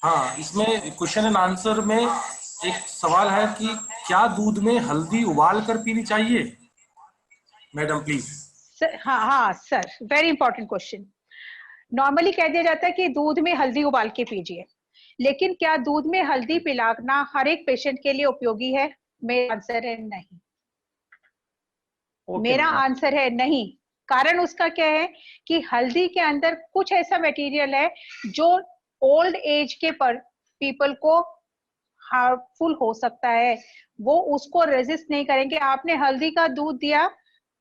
हाँ, इसमें क्वेश्चन एंड आंसर में एक सवाल है कि क्या दूध में हल्दी उबाल कर पीनी चाहिए? Madam please. हाँ हाँ sir, very important question. Normally कह दिया जाता है कि दूध में हल्दी उबाल के पीजिए, लेकिन क्या दूध में हल्दी पिलाना हर एक पेशेंट के लिए उपयोगी है? मेरा आंसर है नहीं। ओके मेरा मैम। ओके। आंसर है नहीं। कारण उसका क्या है कि हल्दी के अंदर कुछ ऐसा मटेरियल है जो ओल्ड एज के पर पीपल को हार्मफुल हो सकता है, वो उसको रेजिस्ट नहीं करेंगे। आपने हल्दी का दूध दिया,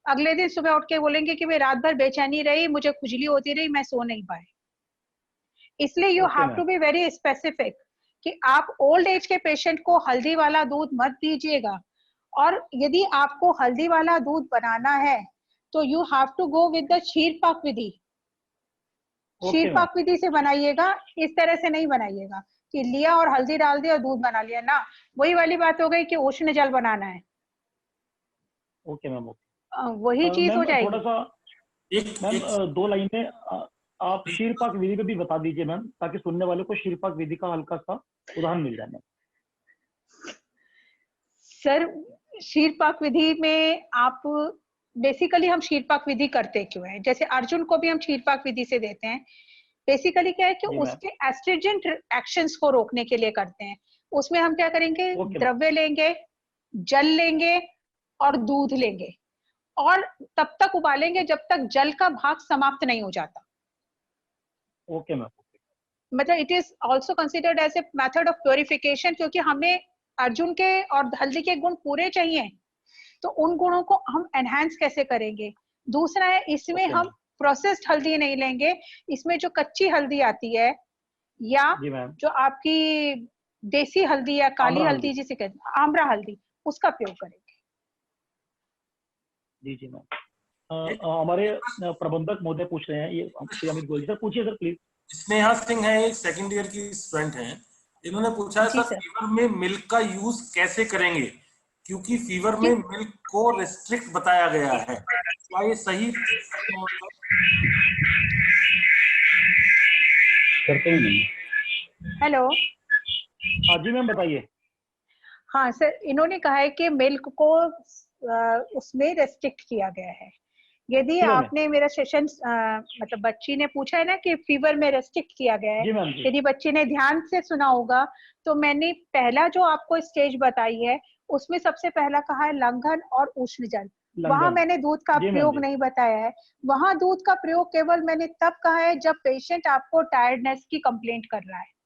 अगले दिन सुबह उठ के बोलेंगे कि मैं रात भर बेचैनी रही, मुझे खुजली होती रही, मैं सो नहीं पाई। इसलिए you okay have to ma'am. Be very specific कि आप ओल्ड एज के पेशेंट को हल्दी वाला दूध मत दीजिएगा। और यदि आपको हल्दी वाला दूध बनाना है तो you have to go with the क्षीर पाक विधि। क्षीर ओके मैम। पाक विधि से बनाइएगा, इस तरह से नहीं बनाइएगा कि लिया और हल्दी डाल दिया और दूध बना लिया ना। वही वाली बात हो गई कि उष्ण जल बनाना है, ओके मैम। ओके वही चीज हो मैम, थोड़ा जाएगी। सा एक मैम, एक दो लाइनें आप शीरपाक विधि पे भी बता दीजिए मैम, ताकि सुनने वाले को शीरपाक विधि का हल्का सा उदाहरण मिल जाए मैम। सर, क्षीर पाक विधि में आप बेसिकली हम क्षीर पाक विधि करते क्यों है? जैसे अर्जुन को भी हम क्षीर पाक विधि से देते हैं। बेसिकली क्या है कि जी मैम। उसके एस्ट्रिजेंट एक्शंस को रोकने के लिए करते हैं। उसमें हम क्या करेंगे, ओके मैम। द्रव्य लेंगे, जल लेंगे और दूध लेंगे, और तब तक उबालेंगे जब तक जल का भाग समाप्त नहीं हो जाता। Okay ma'am. मतलब it is also considered as a method of purification, क्योंकि हमें अर्जुन के और हल्दी के गुण पूरे चाहिए, तो उन गुणों को हम एनहांस कैसे करेंगे? दूसरा है, इसमें ओके हम मैम। प्रोसेस्ड हल्दी नहीं लेंगे, इसमें जो कच्ची हल्दी आती है या जी मैम। जो आपकी देसी हल्दी या काली आम्रा हल्दी हल्दी। जिसे कहते हैं आम्रा हल्दी, उसका प्रयोग करेंगे। जी जी मैम। एक हमारे प्रबंधक महोदय पूछ रहे हैं, ये श्री अमित गोयल सर, पूछिए सर प्लीज। स्नेहा सिंह है, एक सेकंड ईयर की स्टूडेंट हैं। इन्होंने पूछा है जी सर, सर। फीवर में मिल्क का यूज कैसे करेंगे, क्योंकि फीवर में ठीक, मिल्क को रेस्ट्रिक्ट बताया गया है, क्या ये सही है? करते ही नहीं। हेलो। हाँ जी मैम, बताइए। हाँ सर, इन्होंने कहा है कि मिल्क को उसमें रेस्ट्रिक्ट किया गया है, यदि ठीक है आपने मेरा सेशन मतलब बच्ची ने पूछा है ना कि फीवर में रेस्ट्रिक्ट किया गया है, जी मैम जी। यदि बच्ची ने ध्यान से सुना होगा तो मैंने पहला जो आपको स्टेज बताई है उसमें सबसे पहला कहा है लंघन और उष्ण जल। वहां लंघन। मैंने दूध का जी मैम प्रयोग जी। नहीं बताया है। वहां दूध का प्रयोग केवल मैंने तब कहा है जब पेशेंट आपको टायर्डनेस की कंप्लेंट कर रहा है।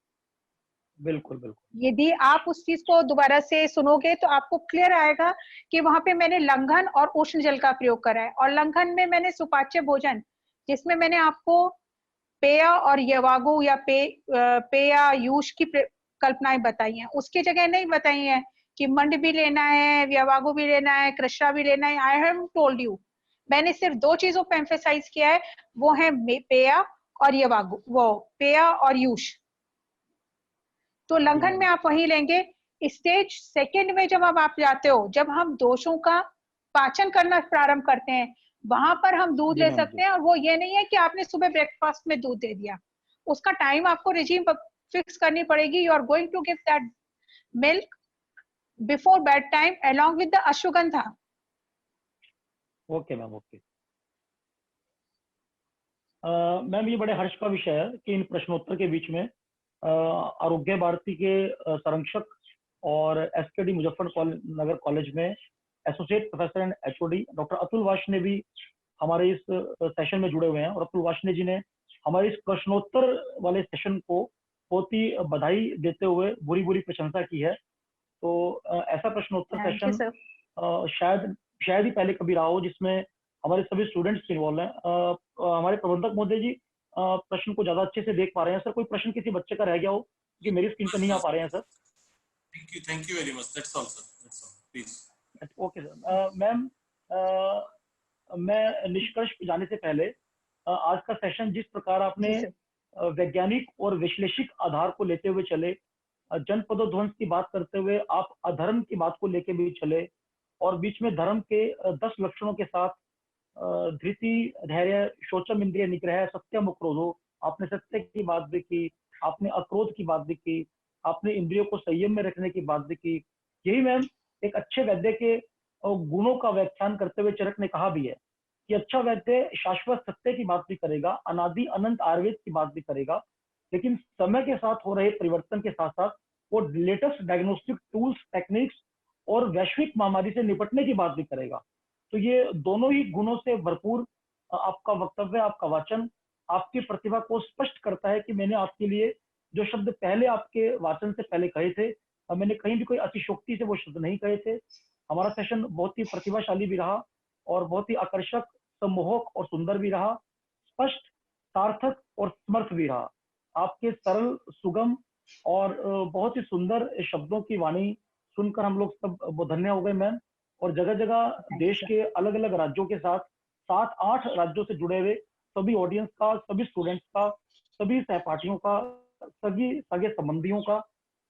बिल्कुल बिल्कुल। यदि आप उस चीज को दोबारा से सुनोगे तो आपको क्लियर आएगा कि वहां पे मैंने लंघन और उष्ण जल का प्रयोग करा है। और लंघन में मैंने सुपाच्य भोजन, जिसमें मैंने आपको पेया और यवागु या पेया यूष की कल्पनाएं बताई हैं, उसकी जगह नहीं बताई हैं कि मंड भी लेना है, यवागु भी लेना है, कृष्णा भी लेना है। आई हैव टोल्ड यू, मैंने सिर्फ दो चीजों पर एम्फेसाइज किया है, वो है पेया और यवागु, वो पेया और यूष। तो जी लंघन मैम। में आप वही लेंगे। स्टेज सेकंड में जब आप जाते हो, जब हम दोषों का पाचन करना प्रारंभ करते हैं, वहां पर हम दूध जी ले मैम सकते जी। हैं। और वो ये नहीं है कि आपने सुबह ब्रेकफास्ट में दूध दे दिया, उसका टाइम आपको रिजीम फिक्स करनी पड़ेगी। You are going to give that milk before bedtime along with the Ashwagandha. Okay ma'am okay. Ma'am ये बड़े हर्ष का विषय है कि इन प्रश्नोत्तर के बीच में आरोग्य भारती के संरक्षक और एसकेडी मुजफ्फरनगर कॉलेज में associate professor and HOD doctor Atul Varshney भी हमारे इस सेशन में जुड़े हुए हैं। और अतुल वार्ष्णेय जी ने हमारे इस प्रश्नोत्तर वाले सेशन को बहुत ही बधाई देते हुए बुरी बुरी प्रशंसा की है। तो ऐसा प्रश्नोत्तर थैंक यू सेशन सर। शायद शायद ही पहले कभी रहा हो जिसमें हमारे सभी स्टूडेंट्स इन्वॉल्व हैं। हमारे प्रबंधक महोदय जी प्रश्न को ज्यादा अच्छे से देख पा रहे हैं। सर कोई प्रश्न किसी बच्चे का रह गया हो कि मेरी स्क्रीन पे नहीं आ पा रहे हैं sir? Thank you very much. That's all, sir. That's all. Please. Okay sir. Ma'am मैं निष्कर्ष पे जाने से पहले आज का सेशन जिस प्रकार आपने जी सर। वैज्ञानिक और विश्लेषिक आधार को लेते हुए चले, जनपदोध्वंस की बात करते हुए आप अधर्म की बात को लेके भी चले, और बीच में धर्म के 10 लक्षणों के साथ धृति, धैर्य, शोचम इंद्रिय निग्रह, सत्यम क्रोधो, आपने सत्य की बात भी की, आपने अक्रोध की बात भी की, आपने इंद्रियों को संयम में रखने की बात भी की। यही मैम एक अच्छे वैद्य के गुणों का व्याख्यान करते हुए चरक ने कहा भी है कि अच्छा वैद्य शाश्वत सत्य की बात भी करेगा, अनादि अनंत आयुर्वेद की बात भी करेगा, लेकिन समय के साथ हो रहे परिवर्तन के साथ साथ वो लेटेस्ट डायग्नोस्टिक टूल्स, टेक्निक्स और वैश्विक महामारी से निपटने की बात भी करेगा। तो ये दोनों ही गुणों से भरपूर आपका वक्तव्य, आपका वाचन आपकी प्रतिभा को स्पष्ट करता है कि मैंने आपके लिए जो शब्द पहले आपके वाचन से पहले कहे थे, मैंने कहीं भी कोई अतिशोक्ति से वो शब्द नहीं कहे थे। हमारा सेशन बहुत ही प्रतिभाशाली भी रहा और बहुत ही आकर्षक, सम्मोहक और सुंदर भी रहा, स्पष्ट, सार्थक और समर्थ भी रहा। आपके सरल, सुगम और बहुत ही सुंदर शब्दों की वाणी सुनकर हम लोग सब वो धन्य हो गए मैम। और जगह जगह देश के अलग अलग राज्यों के साथ 7-8 राज्यों से जुड़े हुए सभी ऑडियंस का, सभी स्टूडेंट्स का, सभी सहपाठियों का, सभी सगे संबंधियों का,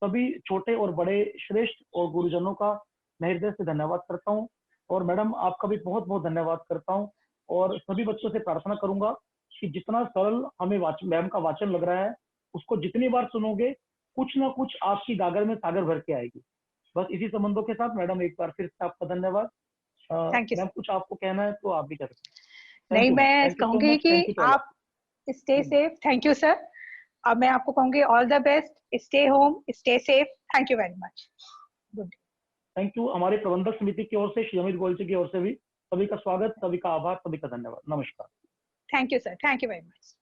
सभी छोटे और बड़े, श्रेष्ठ और गुरुजनों का मैं हृदय से धन्यवाद करता हूँ। और मैडम आपका भी बहुत बहुत धन्यवाद करता हूँ। और सभी बच्चों से प्रार्थना करूंगा कि जितना सरल हमें मैम का वाचन लग रहा है, उसको जितनी बार सुनोगे कुछ ना कुछ आपकी गागर में सागर भर के आएगी। बस इसी संबंधों के साथ मैडम एक बार फिर से आपका धन्यवाद। Thank you ma'am sir. कुछ आपको कहना है तो आप भी कर सकते हैं। थैंक नहीं, यू मैम, मैं थैंक यू सो कहूंगी मच, कि थैंक यू टू ऑल। आप stay safe. Thank you sir. अब मैं आपको कहूंगी all the best, stay home, stay safe. Thank you very much. Good day. Thank you. हमारे प्रबंधक समिति की ओर से, श्री अमित गोयल जी की ओर से भी सभी का स्वागत, सभी का आभार, सभी का धन्यवाद। नमस्कार। Thank you sir. Thank you very much.